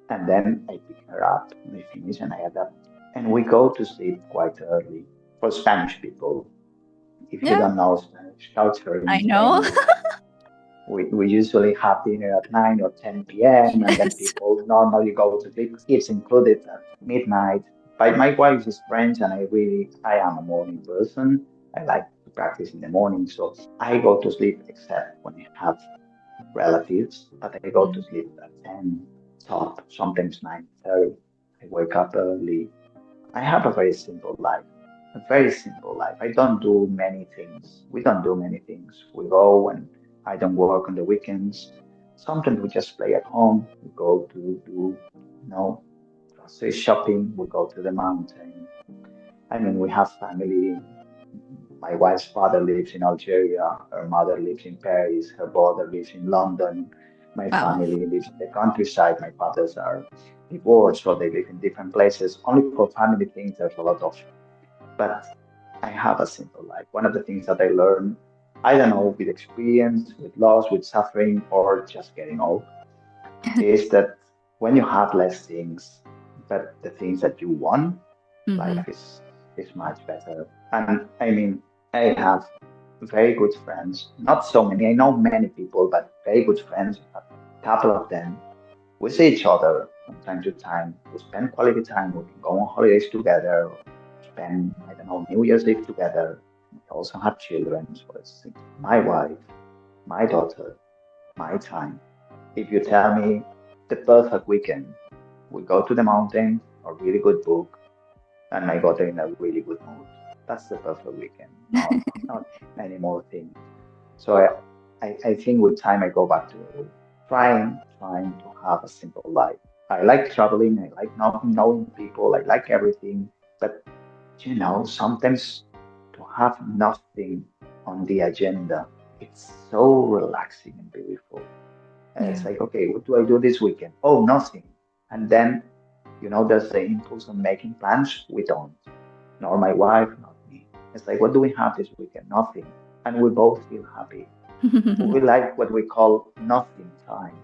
And then I pick her up, we finish, and I adapt. And we go to sleep quite early. For Spanish people, if you Yeah. don't know Spanish culture in I Spain, know. we usually have dinner at 9 or 10 p.m. and then Yes. people normally go to sleep, kids included, at midnight. But my wife is French and I am a morning person. I like to practice in the morning. So I go to sleep except when I have relatives, but I go to Mm. sleep at 10 top, sometimes 9:30. I wake up early. I have a very simple life, a very simple life. I don't do many things. We don't do many things. We go and I don't work on the weekends. Sometimes we just play at home. We go to do, grocery shopping. We go to the mountain. I mean, we have family. My wife's father lives in Algeria. Her mother lives in Paris. Her brother lives in London. My Wow. family lives in the countryside. My fathers are divorced, so they live in different places. Only for family things, there's a lot of, but I have a simple life. One of the things that I learned, I don't know, with experience, with loss, with suffering, or just getting old, is that when you have less things, but the things that you want, Mm-hmm. life is much better. And I mean, I have very good friends, not so many. I know many people, but very good friends. A couple of them. We see each other from time to time. We spend quality time. We can go on holidays together. Spend, I don't know, New Year's Eve together. We also have children, so it's my wife, my daughter, my time. If you tell me the perfect weekend, we go to the mountain, a really good book, and my daughter in a really good mood. That's the perfect weekend. Not many more things. So I think with time I go back to trying to have a simple life. I like traveling. I like knowing people. I like everything. But sometimes to have nothing on the agenda, it's so relaxing and beautiful. It's Yeah. like, okay, what do I do this weekend? Oh, nothing. And then, there's the impulse of making plans. We don't, nor my wife, not me. It's like, what do we have this weekend? Nothing. And we both feel happy. We like what we call nothing time.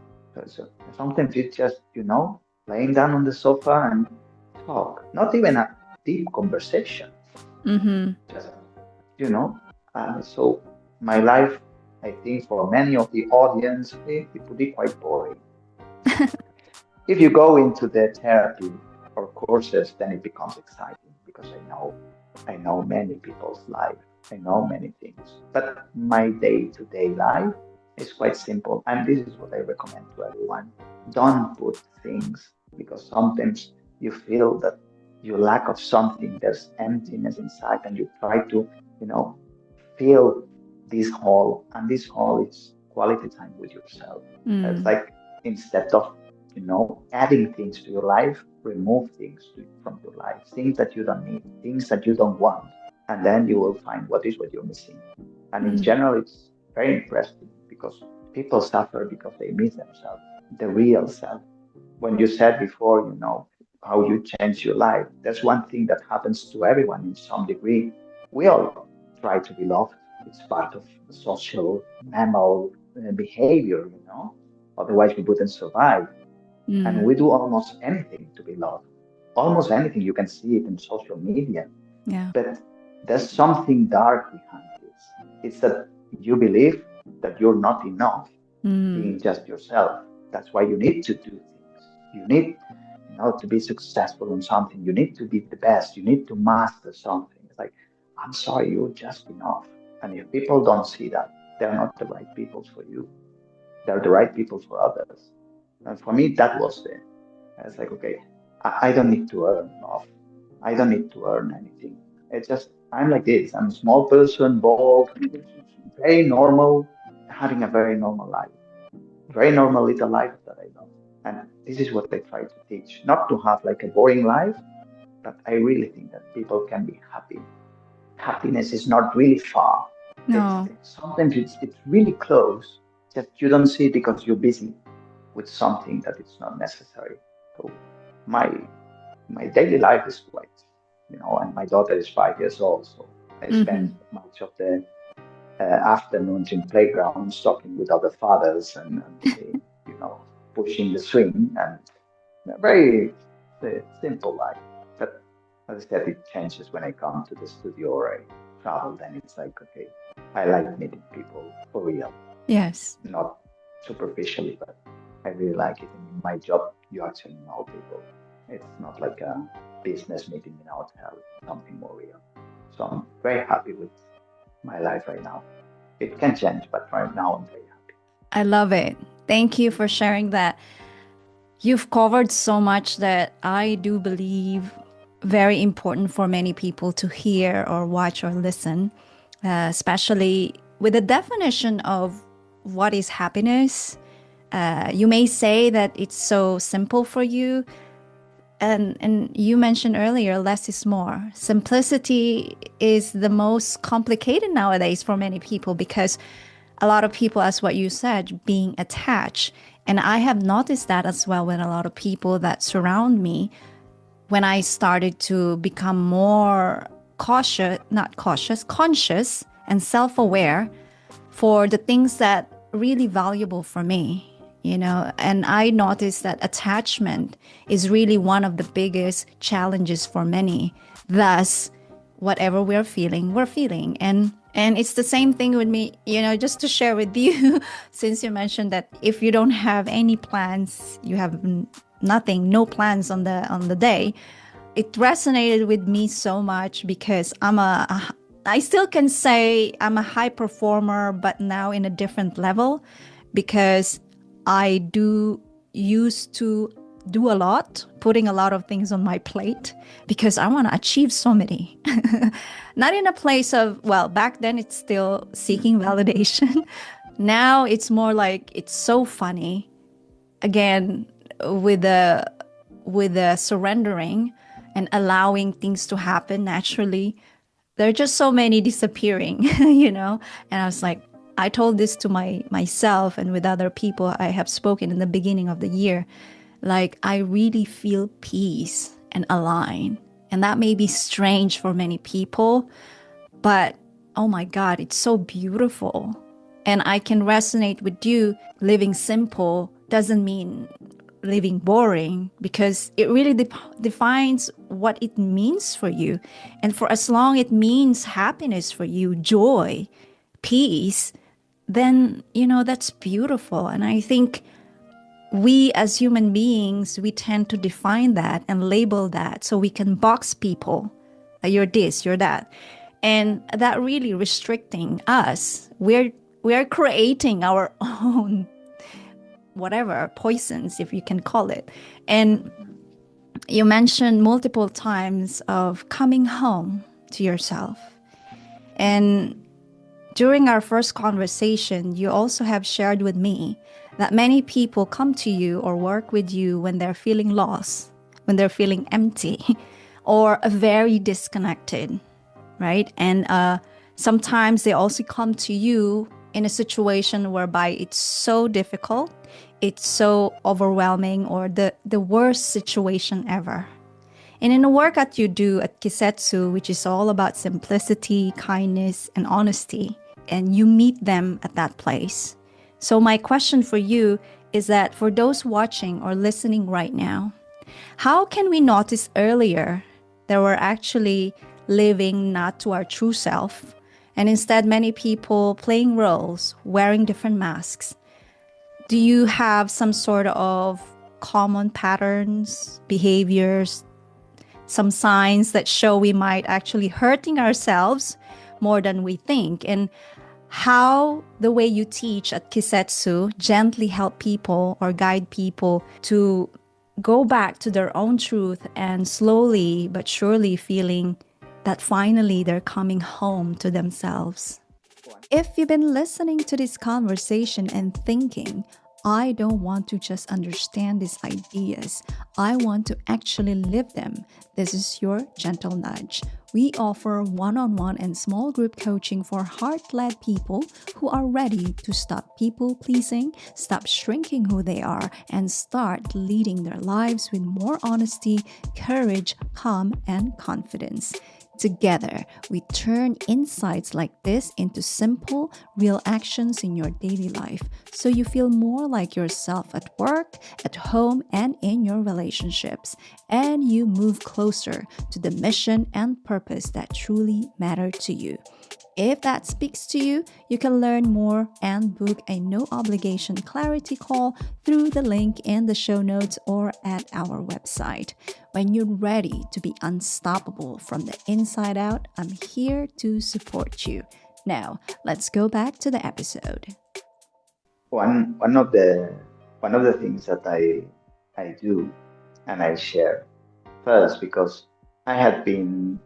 So sometimes it's just, laying down on the sofa and talk. Not even a deep conversation. Mm-hmm. Just, you know. So my life, I think for many of the audience, it would be quite boring. If you go into the therapy or courses, then it becomes exciting because I know many people's life. I know many things. But my day-to-day life is quite simple. And this is what I recommend to everyone. Don't put things because sometimes you feel that you lack of something, there's emptiness inside, and you try to, you know, fill this hole. And this hole is quality time with yourself. It's Mm. like instead of adding things to your life, remove things from your life, things that you don't need, things that you don't want, and then you will find what you're missing. And in Mm. general, it's very interesting because people suffer because they miss themselves, the real self. When you said before, how you change your life, there's one thing that happens to everyone in some degree. We all try to be loved. It's part of social mammal behavior. Otherwise, we wouldn't survive. And Mm. we do almost anything to be loved. Almost anything. You can see it in social media. Yeah. But there's something dark behind this. It's that you believe that you're not enough Mm. being just yourself. That's why you need to do things. You need, to be successful in something. You need to be the best. You need to master something. It's like, I'm sorry, you're just enough. And if people don't see that, they're not the right people for you. They're the right people for others. And for me, that was the it's like, okay, I don't need to earn love. I don't need to earn anything. It's just, I'm like this. I'm a small person, bald, very normal, having a very normal life, very normal little life that I love. And this is what I try to teach, not to have like a boring life, but I really think that people can be happy. Happiness is not really far. No. Sometimes it's really close, just you don't see it because you're busy with something that it's not necessary. So my my daily life is quite, and my daughter is 5 years old, so I Mm-hmm. spend much of the afternoons in playgrounds talking with other fathers and pushing the swing and a very simple life. But as I said, it changes when I come to the studio or I travel. Then it's like, okay, I like meeting people for real, Yes. not superficially, but I really like it. In my job, you actually know people. It's not like a business meeting in a hotel, it's something more real. So I'm very happy with my life right now. It can change, but right now I'm very happy. I love it. Thank you for sharing that. You've covered so much that I do believe very important for many people to hear or watch or listen, especially with the definition of what is happiness. You may say that it's so simple for you, and you mentioned earlier, less is more. Simplicity is the most complicated nowadays for many people because a lot of people, as what you said, being attached. And I have noticed that as well with a lot of people that surround me when I started to become more conscious and self aware for the things that really valuable for me, and I noticed that attachment is really one of the biggest challenges for many. Thus, whatever we're feeling. And it's the same thing with me, just to share with you, since you mentioned that if you don't have any plans, you have nothing, no plans on the day. It resonated with me so much because I still can say I'm a high performer, but now in a different level because I do used to do a lot, putting a lot of things on my plate because I want to achieve so many. Not in a place of, well, back then it's still seeking validation. Now it's more like it's so funny. Again, with the surrendering and allowing things to happen naturally, there are just so many disappearing, And I was like, I told this to myself and with other people I have spoken in the beginning of the year. Like, I really feel peace and align. And that may be strange for many people, but oh my God, it's so beautiful. And I can resonate with you. Living simple doesn't mean living boring because it really defines what it means for you. And for as long it means happiness for you, joy, peace, then, that's beautiful. And I think we as human beings, we tend to define that and label that so we can box people. You're this, you're that. And that really restricting us. We're creating our own whatever poisons, if you can call it. And you mentioned multiple times of coming home to yourself. And during our first conversation, you also have shared with me that many people come to you or work with you when they're feeling lost, when they're feeling empty, or very disconnected, right? And sometimes they also come to you in a situation whereby it's so difficult, it's so overwhelming, or the worst situation ever. And in the work that you do at Kisetsu, which is all about simplicity, kindness, and honesty, and you meet them at that place. So my question for you is that for those watching or listening right now, how can we notice earlier that we're actually living not to our true self, and instead many people playing roles, wearing different masks? Do you have some sort of common patterns, behaviors, some signs that show we might actually hurting ourselves more than we think? And how the way you teach at Kisetsu gently help people or guide people to go back to their own truth and slowly but surely feeling that finally they're coming home to themselves. If you've been listening to this conversation and thinking, I don't want to just understand these ideas, I want to actually live them, this is your gentle nudge. We offer one on one and small group coaching for heart led people who are ready to stop people pleasing, stop shrinking who they are, and start leading their lives with more honesty, courage, calm, and confidence. Together, we turn insights like this into simple, real actions in your daily life so you feel more like yourself at work, at home, and in your relationships. And you move closer to the mission and purpose that truly matter to you. If that speaks to you, you can learn more and book a no obligation clarity call through the link in the show notes or at our website. When you're ready to be unstoppable from the inside out, I'm here to support you. Now, let's go back to the episode. One of the things that I do and I share first, because I had been,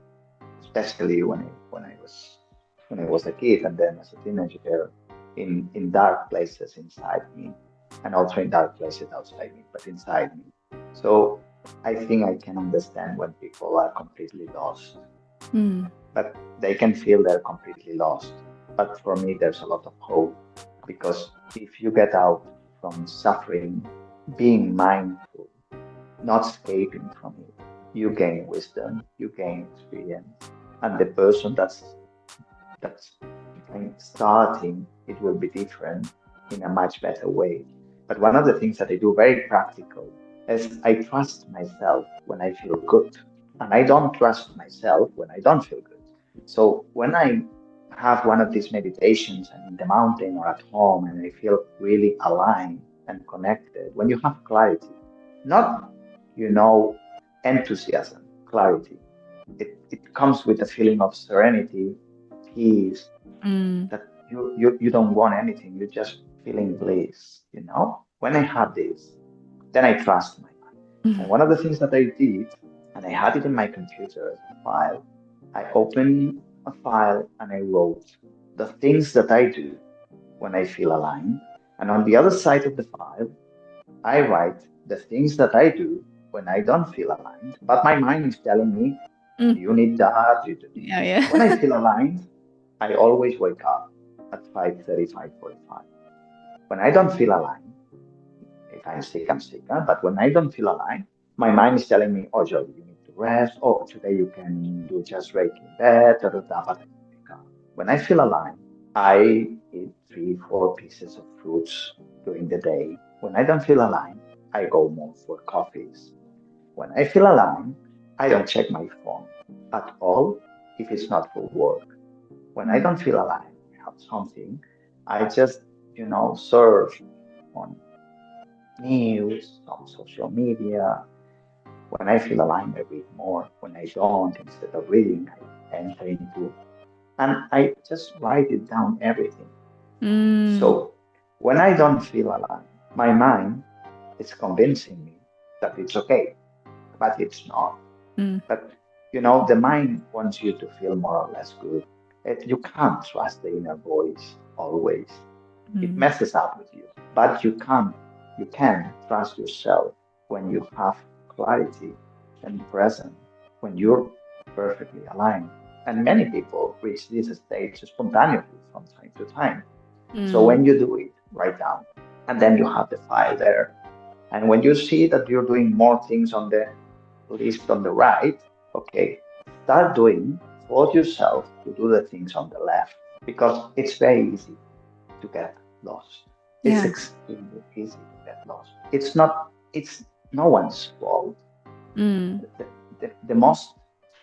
especially when I was a kid and then as a teenager, in dark places inside me, and also in dark places outside me, but inside me. So I think I can understand when people are completely lost, Mm, but they can feel they're completely lost. But for me, there's a lot of hope, because if you get out from suffering, being mindful, not escaping from it, you gain wisdom, you gain experience, and the person that's starting, it will be different in a much better way. But one of the things that I do very practical is I trust myself when I feel good, and I don't trust myself when I don't feel good. So when I have one of these meditations and in the mountain or at home and I feel really aligned and connected, when you have clarity, not, you know, enthusiasm, clarity, it comes with a feeling of serenity, peace, mm, that you don't want anything, you're just feeling bliss, you know? When I have this, then I trust my mind. And one of the things that I did, and I had it in my computer as a file, I opened a file and I wrote the things that I do when I feel aligned. And on the other side of the file, I write the things that I do when I don't feel aligned, but my mind is telling me, mm. you need that. Yeah, When I yeah. feel aligned, I always wake up at 5:30, 5:45. When I don't feel aligned, if I'm sick, I'm sick. Huh? But when I don't feel aligned, my mind is telling me, oh, Joe, you need to rest. Oh, today you can do just Reiki in bed. Da, da, da, but I don't wake up. When I feel aligned, I eat 3, 4 pieces of fruits during the day. When I don't feel aligned, I go more for coffees. When I feel aligned, I don't check my phone at all if it's not for work. When I Mm, don't feel aligned, I have something, I just, surf on news, on social media. When I feel aligned, I read more. When I don't, instead of reading, I enter into, and I just write it down everything. mm, So when I don't feel aligned, my mind is convincing me that it's okay, but it's not. mm, But the mind wants you to feel more or less good. You can't trust the inner voice always. It mm. messes up with you. But you can trust yourself when you have clarity and presence, when you're perfectly aligned. And many people reach this stage spontaneously from time to time. So Mm. when you do it, write down, and then you have the file there. And when you see that you're doing more things on the list on the right, okay, start doing, force yourself to do the things on the left, because it's very easy to get lost. It's Yeah. extremely easy to get lost. It's no one's fault. Mm.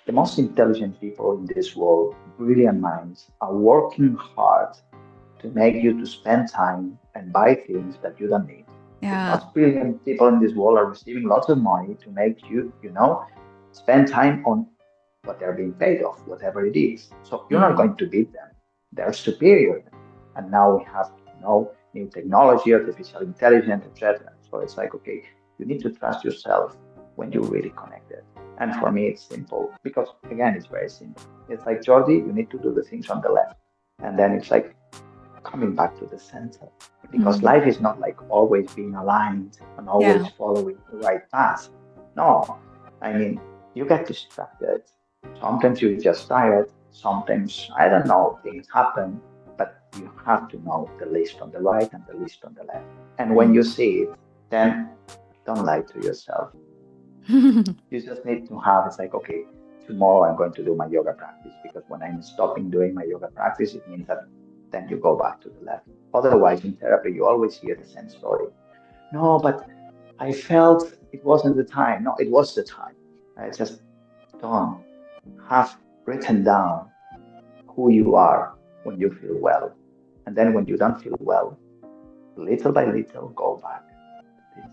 The most intelligent people in this world, brilliant minds, are working hard to make you to spend time and buy things that you don't need. The Yeah. most brilliant people in this world are receiving lots of money to make you, spend time on what they're being paid off, whatever it is. So you're not Mm. going to beat them. They're superior. And now we have, new technology, artificial intelligence, etc. So it's like, okay, you need to trust yourself when you're really connected. And for me, it's simple because, again, it's very simple. It's like, Jordi, you need to do the things on the left. And then it's like, coming back to the center. Because life is not like always being aligned and always Yeah. following the right path. No, I mean, you get distracted. Sometimes you're just tired. Sometimes, I don't know, things happen, but you have to know the list on the right and the list on the left. And when you see it, then don't lie to yourself. You just need to have, it's like, okay, tomorrow I'm going to do my yoga practice because when I'm stopping doing my yoga practice, it means that then you go back to the left. Otherwise, in therapy, you always hear the same story. No, but I felt it wasn't the time. No, it was the time. I just don't have written down who you are when you feel well. And then when you don't feel well, little by little, go back to this.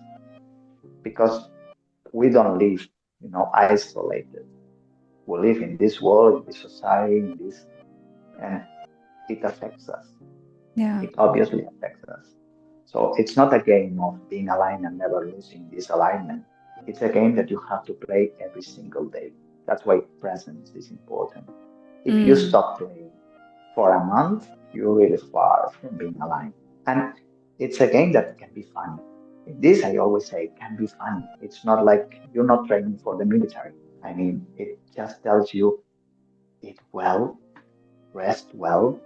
Because we don't live, isolated. We live in this world, in this society, in this, and it affects us. Yeah. It obviously affects us. So it's not a game of being aligned and never losing this alignment. It's a game that you have to play every single day. That's why presence is important. If you stop playing for a month, you're really far from being aligned. And it's a game that can be fun. This, I always say, can be fun. It's not like you're not training for the military. I mean, it just tells you eat well, rest well,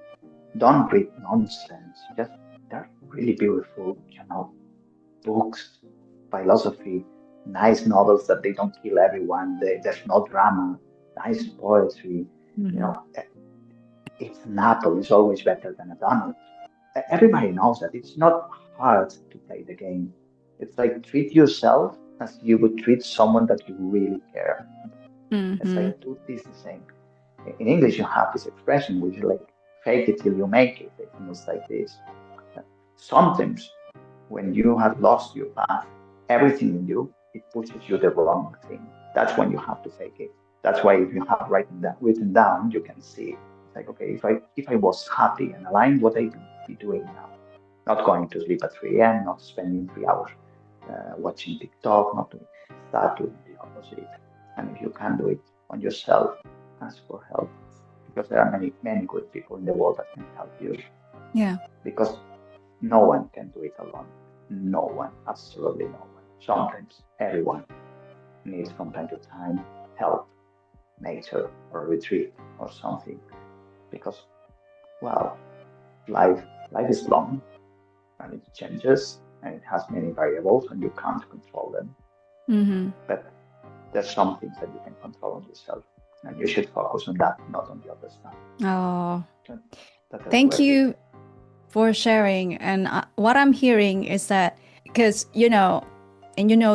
don't read nonsense. Just they're really beautiful, books, philosophy, nice novels that they don't kill everyone. There's no drama, nice poetry. It's an apple is always better than a donut. Everybody knows that. It's not hard to play the game. It's like treat yourself as you would treat someone that you really care. It's like do this the same. In English, you have this expression which is like fake it till you make it. It's almost like this. Sometimes when you have lost your path, everything in you, it pushes you the wrong thing. That's when you have to fake it. That's why if you have written down, you can see it. It's like, okay, if I was happy and aligned, what I be doing now? Not going to sleep at 3 a.m., not spending 3 hours watching TikTok, not doing, start doing the opposite. And if you can do it on yourself, ask for help. Because there are many, many good people in the world that can help you. Yeah. Because no one can do it alone. No one, absolutely no one. Sometimes everyone needs from time to time help, nature or retreat or something. Because, well, life is long and it changes and it has many variables and you can't control them. But there's some things that you can control on yourself. And you should focus on that, not on the other stuff. Oh, That's thank you for sharing. And what I'm hearing is that because, and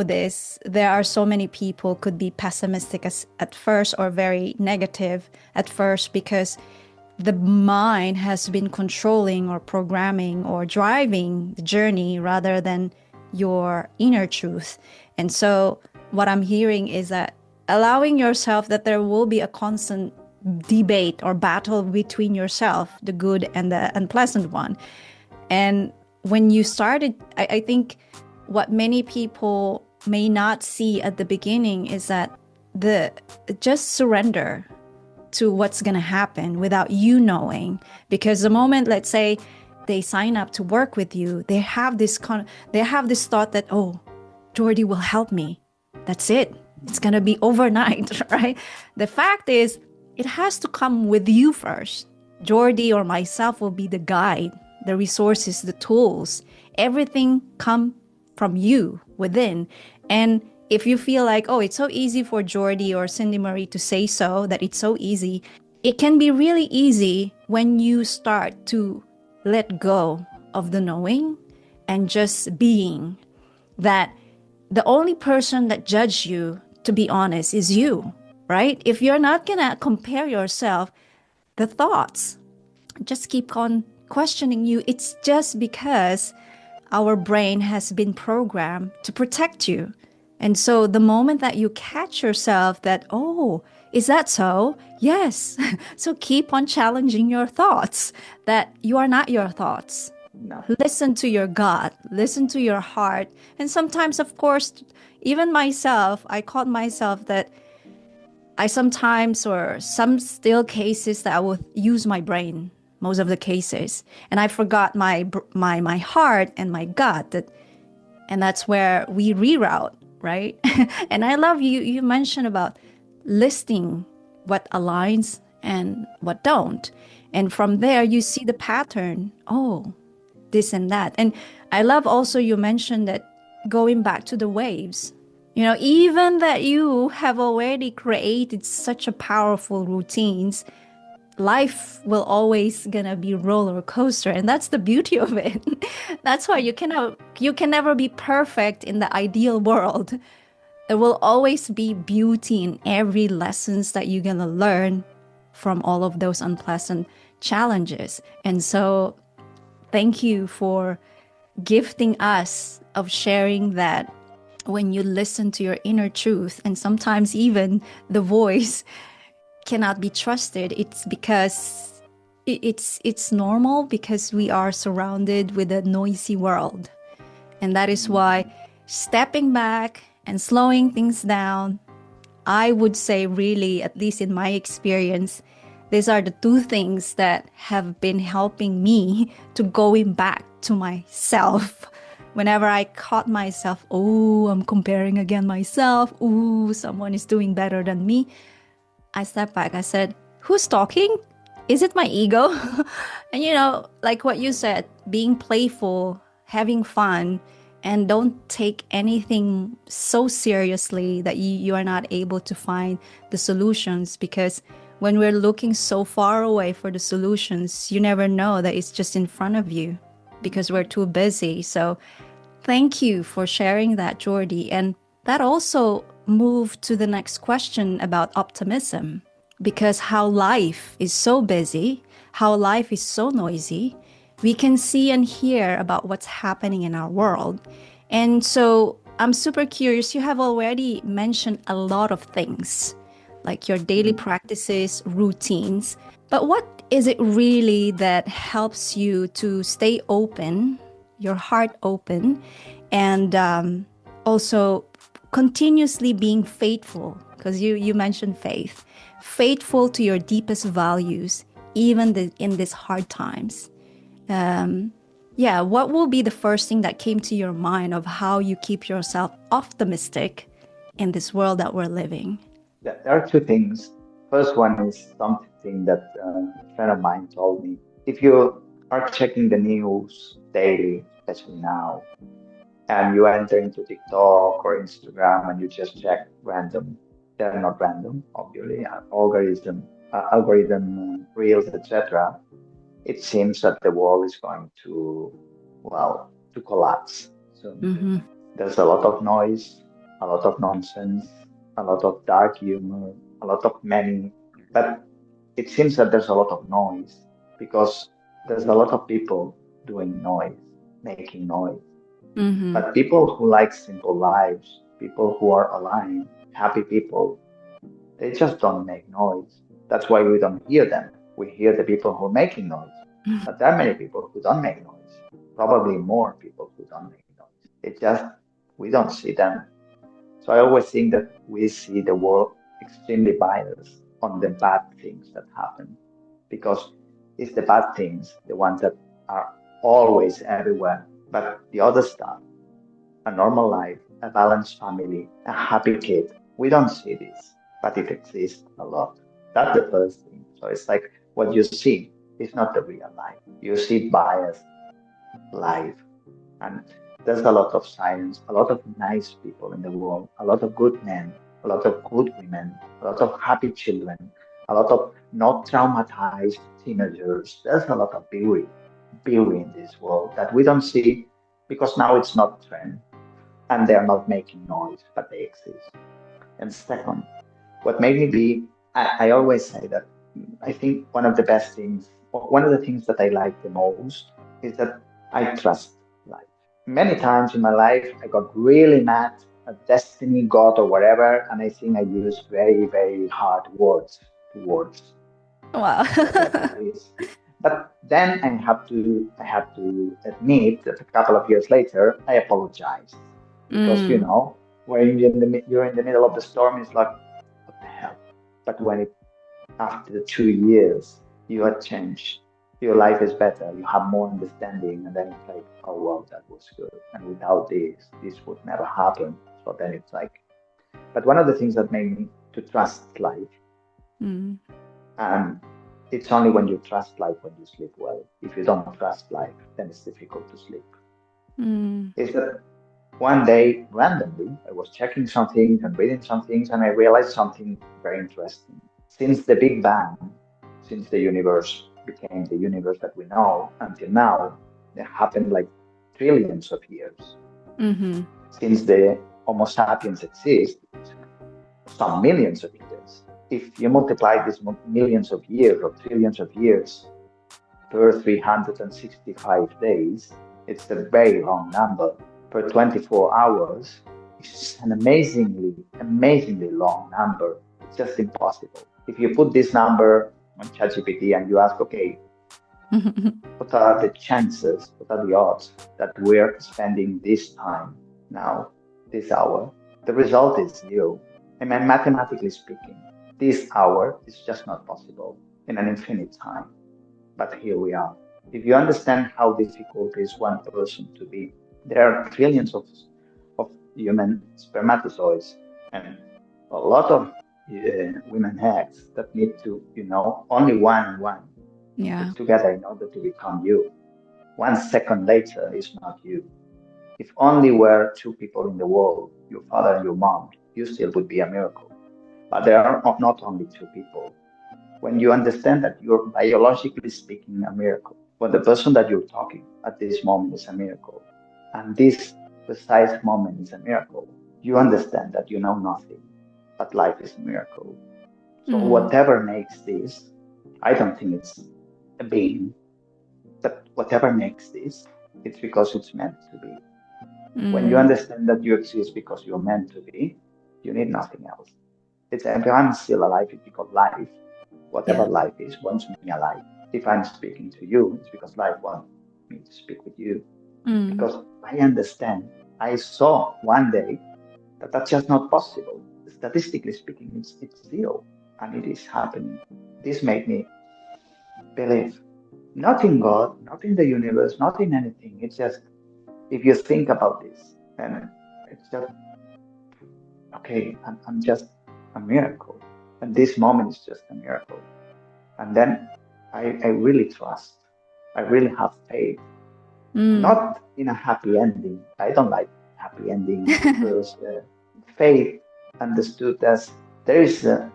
this, there are so many people could be pessimistic at first or very negative at first because the mind has been controlling or programming or driving the journey rather than your inner truth. And so what I'm hearing is that allowing yourself that there will be a constant debate or battle between yourself, the good and the unpleasant one. And when you started, I think what many people may not see at the beginning is that just surrender to what's going to happen without you knowing. Because the moment, let's say, they sign up to work with you, they have this thought that, oh, Jordi will help me. That's it. It's going to be overnight, right? The fact is, it has to come with you first. Jordi or myself will be the guide, the resources, the tools. Everything come from you within. And if you feel like, oh, it's so easy for Jordi or Cindy Marie to say so, that it's so easy, it can be really easy when you start to let go of the knowing and just being. That the only person that judges you, to be honest, is you, right? If you're not going to compare yourself, the thoughts just keep on questioning you. It's just because our brain has been programmed to protect you. And so the moment that you catch yourself that, oh, is that so? Yes. So keep on challenging your thoughts, that you are not your thoughts. No. Listen to your gut, listen to your heart. And sometimes, of course, even myself, I caught myself that I sometimes, or some still cases that I will use my brain. most of the cases. And I forgot my heart and my gut, and that's where we reroute, right? And I love you mentioned about listing what aligns and what don't. And from there you see the pattern. Oh, this and that. And I love also you mentioned that going back to the waves. Even that you have already created such a powerful routines, life will always gonna be roller coaster, and that's the beauty of it. That's why you can never be perfect in the ideal world. There will always be beauty in every lessons that you're gonna learn from all of those unpleasant challenges. And so thank you for gifting us of sharing that when you listen to your inner truth, and sometimes even the voice cannot be trusted, it's because it's normal, because we are surrounded with a noisy world. And that is why stepping back and slowing things down, I would say, really, at least in my experience, these are the two things that have been helping me to going back to myself. Whenever I caught myself, oh, I'm comparing again myself, oh, someone is doing better than me, I stepped back. I said, who's talking? Is it my ego? And like what you said, being playful, having fun, and don't take anything so seriously that you are not able to find the solutions. Because when we're looking so far away for the solutions, you never know that it's just in front of you because we're too busy. So thank you for sharing that, Jordi. And that also moved to the next question about optimism, because how life is so busy, how life is so noisy, we can see and hear about what's happening in our world. And so I'm super curious. You have already mentioned a lot of things, like your daily practices, routines. But what is it really that helps you to stay open, your heart open, and also continuously being faithful? Because you mentioned faithful to your deepest values, even in these hard times. What will be the first thing that came to your mind of how you keep yourself optimistic in this world that we're living? There are two things. First one is something that a friend of mine told me. If you are checking the news daily, especially now, and you enter into TikTok or Instagram and you just check random, they're not random, obviously, algorithm reels, etc. It seems that the world is going to collapse. So Mm-hmm. there's a lot of noise, a lot of nonsense, a lot of dark humor, a lot of many, but it seems that there's a lot of noise because there's a lot of people doing noise, making noise. Mm-hmm. But people who like simple lives, people who are aligned, happy people, they just don't make noise. That's why we don't hear them. We hear the people who are making noise. But there are many people who don't make noise. Probably more people who don't make noise. It just, we don't see them. So I always think that we see the world extremely biased on the bad things that happen because it's the bad things, the ones that are always everywhere. But the other stuff, a normal life, a balanced family, a happy kid. We don't see this, but it exists a lot. That's the first thing. So it's like what you see is not the real life. You see biased life. And there's a lot of science, a lot of nice people in the world, a lot of good men, a lot of good women, a lot of happy children, a lot of not traumatized teenagers. There's a lot of beauty in this world that we don't see because now it's not trend and they are not making noise, but they exist. And second, what made me be, I always say that I think one of the best things, one of the things that I like the most is that I trust life. Many times in my life, I got really mad at destiny, God, or whatever, and I think I used very, very hard words towards Wow. whatever it is. But then I have to admit that a couple of years later, I apologized because Mm. when you're in the middle of the storm, it's like, what the hell? But when it after the 2 years, you had changed. your life is better, you have more understanding, and then it's like, oh wow, that was good. And without this would never happen. So then it's like, but one of the things that made me to trust life, Mm. and it's only when you trust life when you sleep well. If you don't trust life, then it's difficult to sleep. Mm. Is that one day, randomly, I was checking some things and reading some things, and I realized something very interesting. Since the Big Bang, since the universe became the universe that we know until now, there happened like trillions of years. Mm-hmm. Since the Homo sapiens exist, some millions of years. If you multiply these millions of years or trillions of years per 365 days, it's a very long number. Per 24 hours, it's an amazingly long number. It's just impossible. If you put this number on ChatGPT and you ask, okay, what are the chances, what are the odds that we're spending this time now, this hour? The result is zero. I mean, mathematically speaking, this hour is just not possible in an infinite time. But here we are. If you understand how difficult is one person to be, there are trillions of human spermatozoids and a lot of women eggs that need to, only one and one Yeah. put together in order to become you. 1 second later is not you. If only were two people in the world, your father and your mom, you still would be a miracle. But there are not only two people. When you understand that you're biologically speaking a miracle, when the person that you're talking at this moment is a miracle, and this precise moment is a miracle, you understand that you know nothing, but life is a miracle. So Mm. whatever makes this, I don't think it's a being, but whatever makes this, it's because it's meant to be. When you Mm. understand that you exist because you're meant to be, you need nothing else. It's if I'm still alive, it's because life, whatever Yeah. life is, wants me alive. If I'm speaking to you, it's because life wants me to speak with you. Mm. Because I understand, I saw one day that that's just not possible. Statistically speaking, it's zero, and it is happening. This made me believe not in God, not in the universe, not in anything. It's just if you think about this, and it's just okay. I'm just a miracle, and this moment is just a miracle. And then I really trust. I really have faith, Mm. not in a happy ending. I don't like happy endings because faith understood as there is a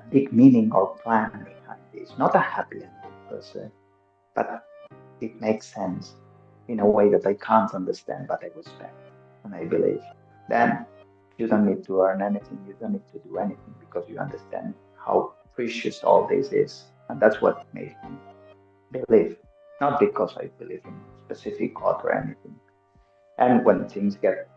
big meaning or plan behind this. Not a happy ending per se, but it makes sense in a way that I can't understand, but I respect and I believe. Then you don't need to earn anything, you don't need to do anything because you understand how precious all this is. And that's what makes me believe, not because I believe in specific God or anything. And when things get,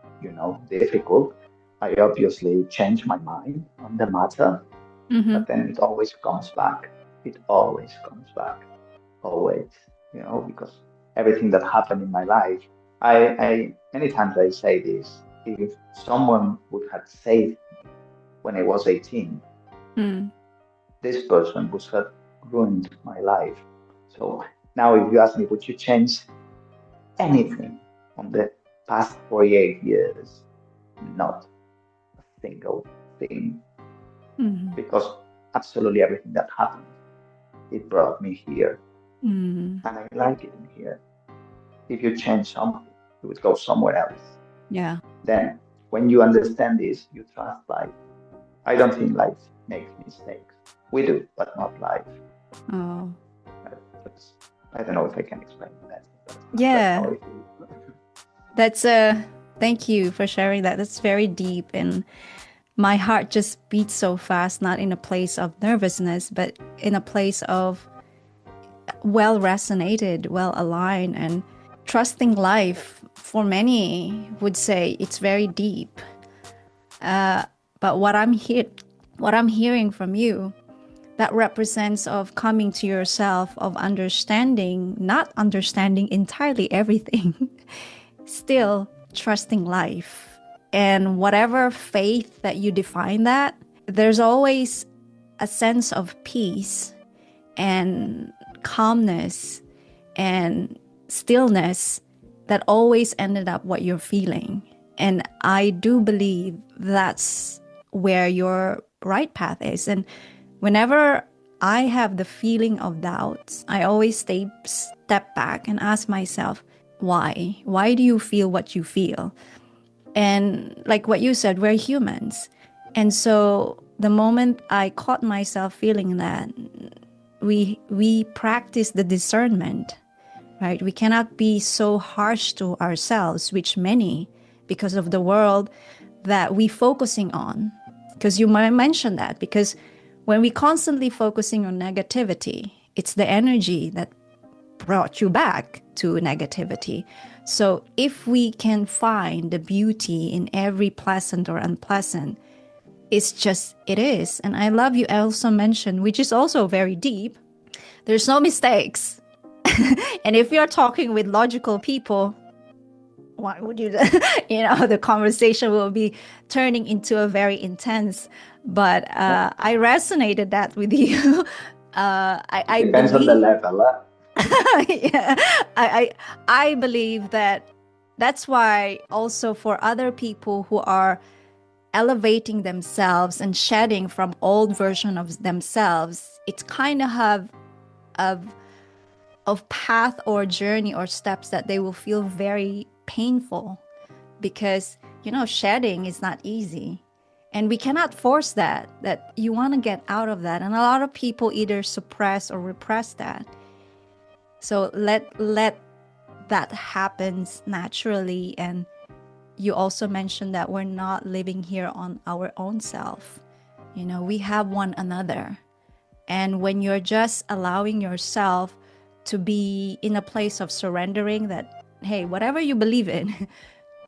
difficult, I obviously change my mind on the matter, Mm-hmm. but then it always comes back. It always comes back. Always, because everything that happened in my life, I many times I say this, if someone would have saved me when I was 18, Mm. this person would have ruined my life. So now if you ask me, would you change anything on the past 48 years? Not a single thing, Mm. because absolutely everything that happened, it brought me here, Mm. and I like it in here. If you change something, you would go somewhere else. Yeah. Then, when you understand this, you trust life. I don't think life makes mistakes. We do, but not life. Oh. That's, I don't know if I can explain that. That's how Yeah. I feel. That's thank you for sharing that. That's very deep, and my heart just beats so fast, not in a place of nervousness, but in a place of well resonated, well aligned, and trusting life. For many would say it's very deep. But what I'm hearing from you, that represents of coming to yourself, of understanding, not understanding entirely everything, still trusting life. And whatever faith that you define that, there's always a sense of peace and calmness and stillness that always ended up what you're feeling. And I do believe that's where your right path is. And whenever I have the feeling of doubts, I always step back and ask myself, why? Why do you feel what you feel? And like what you said, we're humans. And so the moment I caught myself feeling that, we practice the discernment, right? We cannot be so harsh to ourselves, which many, because of the world that we focusing on. Because you might mention that, because when we constantly focusing on negativity, it's the energy that brought you back to negativity. So if we can find the beauty in every pleasant or unpleasant, it's just, it is. And I love you also mentioned, which is also very deep, there's no mistakes. And if you're talking with logical people, why would you, the conversation will be turning into a very intense, but I resonated that with you. I Depends on the believe, level. yeah, I believe that's why also for other people who are elevating themselves and shedding from old version of themselves, it's kind of have of path or journey or steps that they will feel very painful, because shedding is not easy, and we cannot force that you want to get out of that, and a lot of people either suppress or repress that. So let that happens naturally. And you also mentioned that we're not living here on our own self. We have one another. And when you're just allowing yourself to be in a place of surrendering that, hey, whatever you believe in,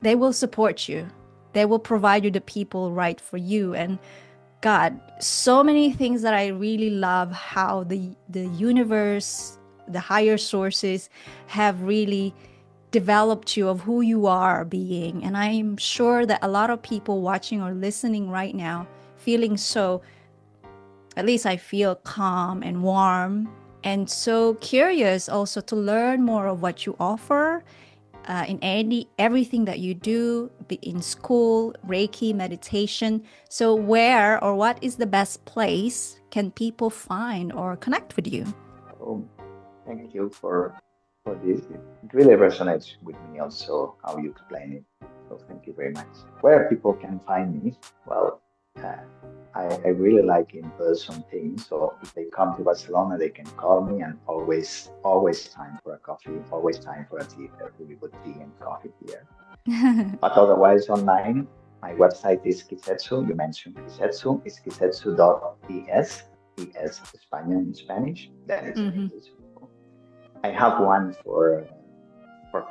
they will support you. They will provide you the people right for you. And God, so many things that I really love how the universe, the higher sources have really developed you of who you are being. And I'm sure that a lot of people watching or listening right now feeling so, at least I feel calm and warm and so curious also to learn more of what you offer in everything that you do, be in school, Reiki, meditation. So where or what is the best place can people find or connect with you? Oh, thank you for this. It really resonates with me also how you explain it. So thank you very much. Where people can find me? Well, uh, I really like in-person things. So if they come to Barcelona, they can call me, and always time for a coffee, always time for a tea. There's really good tea and coffee here. But otherwise, online, my website is Kisetsu. You mentioned Kisetsu. It's kisetsu.es, es España in Spanish. Then it's in English. I have one for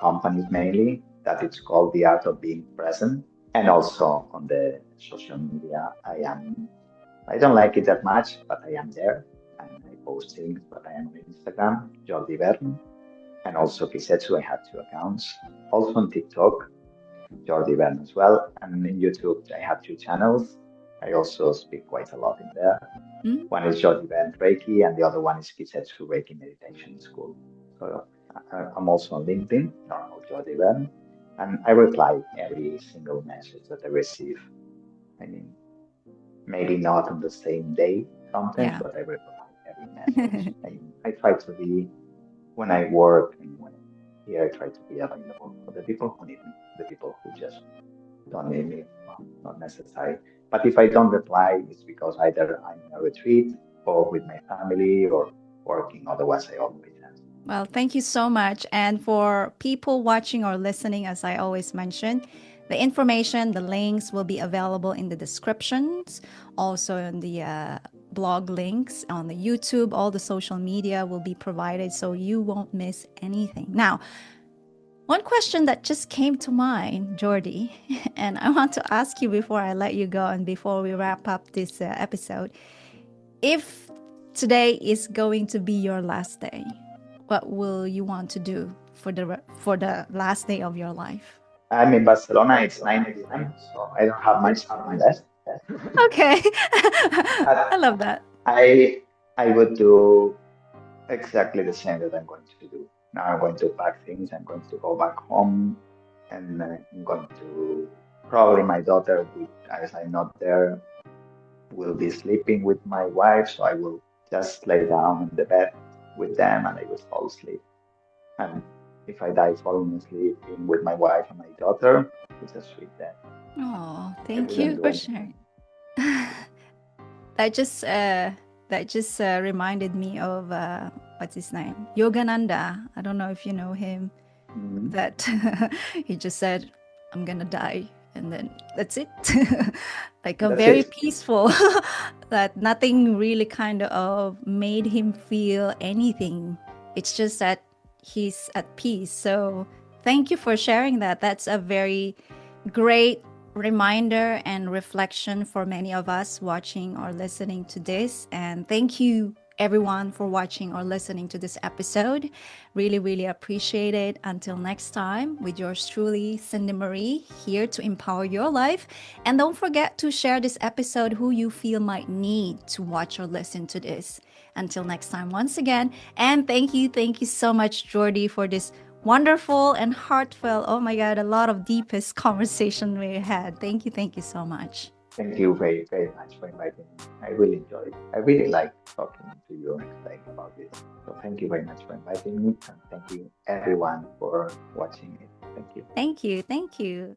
companies mainly that it's called The Art of Being Present. And also on the social media, I don't like it that much, but I am there and I post things, but I am on Instagram, Jordi Ibern, and also Kisetsu. I have 2 accounts. Also on TikTok, Jordi Ibern as well. And in YouTube, I have 2 channels. I also speak quite a lot in there. One is Jordi Ibern Reiki, and the other one is Kisetsu Reiki Meditation School. So I'm also on LinkedIn, normal Jordi Ibern, and I reply every single message that I receive. I mean, maybe not on the same day sometimes, but I reply every message. I try to be, when I work and when I'm here, I try to be available for the people who need me, the people who just don't need me, well, not necessary. But if I don't reply, it's because either I'm in a retreat or with my family or working. Otherwise, I always answer. Well, thank you so much. And for people watching or listening, as I always mention, the information, the links will be available in the descriptions, also in the blog links on the YouTube. All the social media will be provided so you won't miss anything. Now, one question that just came to mind, Jordi, and I want to ask you before I let you go and before we wrap up this episode. If today is going to be your last day, what will you want to do for the last day of your life? I'm in Barcelona, it's 9 p.m., so I don't have much time left. Okay. I love that. I would do exactly the same that I'm going to do. now I'm going to pack things. I'm going to go back home, and I'm going to probably my daughter, as I'm not there, will be sleeping with my wife. So I will just lay down in the bed with them, and I will fall asleep. And if I die falling asleep in with my wife and my daughter, it's a sweet death. Oh, I thank wouldn't you do for anything. sharing. that just reminded me of what's his name, Yogananda. I don't know if you know him. Mhm. That he just said, "I'm gonna die," and then that's it. Like a That's very it. peaceful. That nothing really kind of made him feel anything. It's just that he's at peace. So thank you for sharing that. That's a very great reminder and reflection for many of us watching or listening to this. And thank you, everyone, for watching or listening to this episode. Really, really appreciate it. Until next time, with yours truly, Cindy Marie, here to empower your life. And don't forget to share this episode who you feel might need to watch or listen to this. Until next time, once again. And thank you so much, Jordi, for this wonderful and heartfelt, oh my God, a lot of deepest conversation we had. Thank you so much. Thank you very, very much for inviting me. I really enjoyed it. I really like talking to you and explaining about this. So thank you very much for inviting me, and thank you everyone for watching it. Thank you.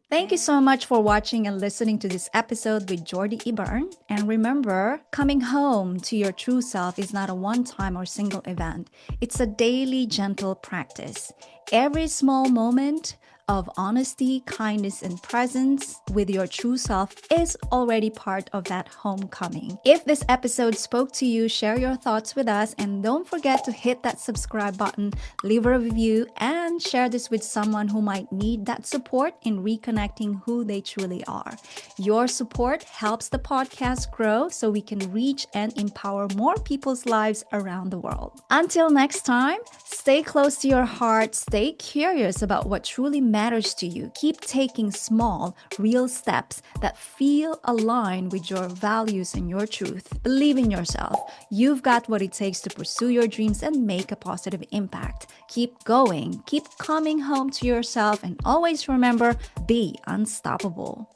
Thank you so much for watching and listening to this episode with Jordi Ibern. And remember, coming home to your true self is not a one time or single event, it's a daily, gentle practice. Every small moment of honesty, kindness, and presence with your true self is already part of that homecoming. If this episode spoke to you, share your thoughts with us, and don't forget to hit that subscribe button, leave a review, and share this with someone who might need that support in reconnecting who they truly are. Your support helps the podcast grow so we can reach and empower more people's lives around the world. Until next time, stay close to your heart, stay curious about what truly matters to you. Keep taking small, real steps that feel aligned with your values and your truth. Believe in yourself. You've got what it takes to pursue your dreams and make a positive impact. Keep going, keep coming home to yourself, and always remember, be unstoppable.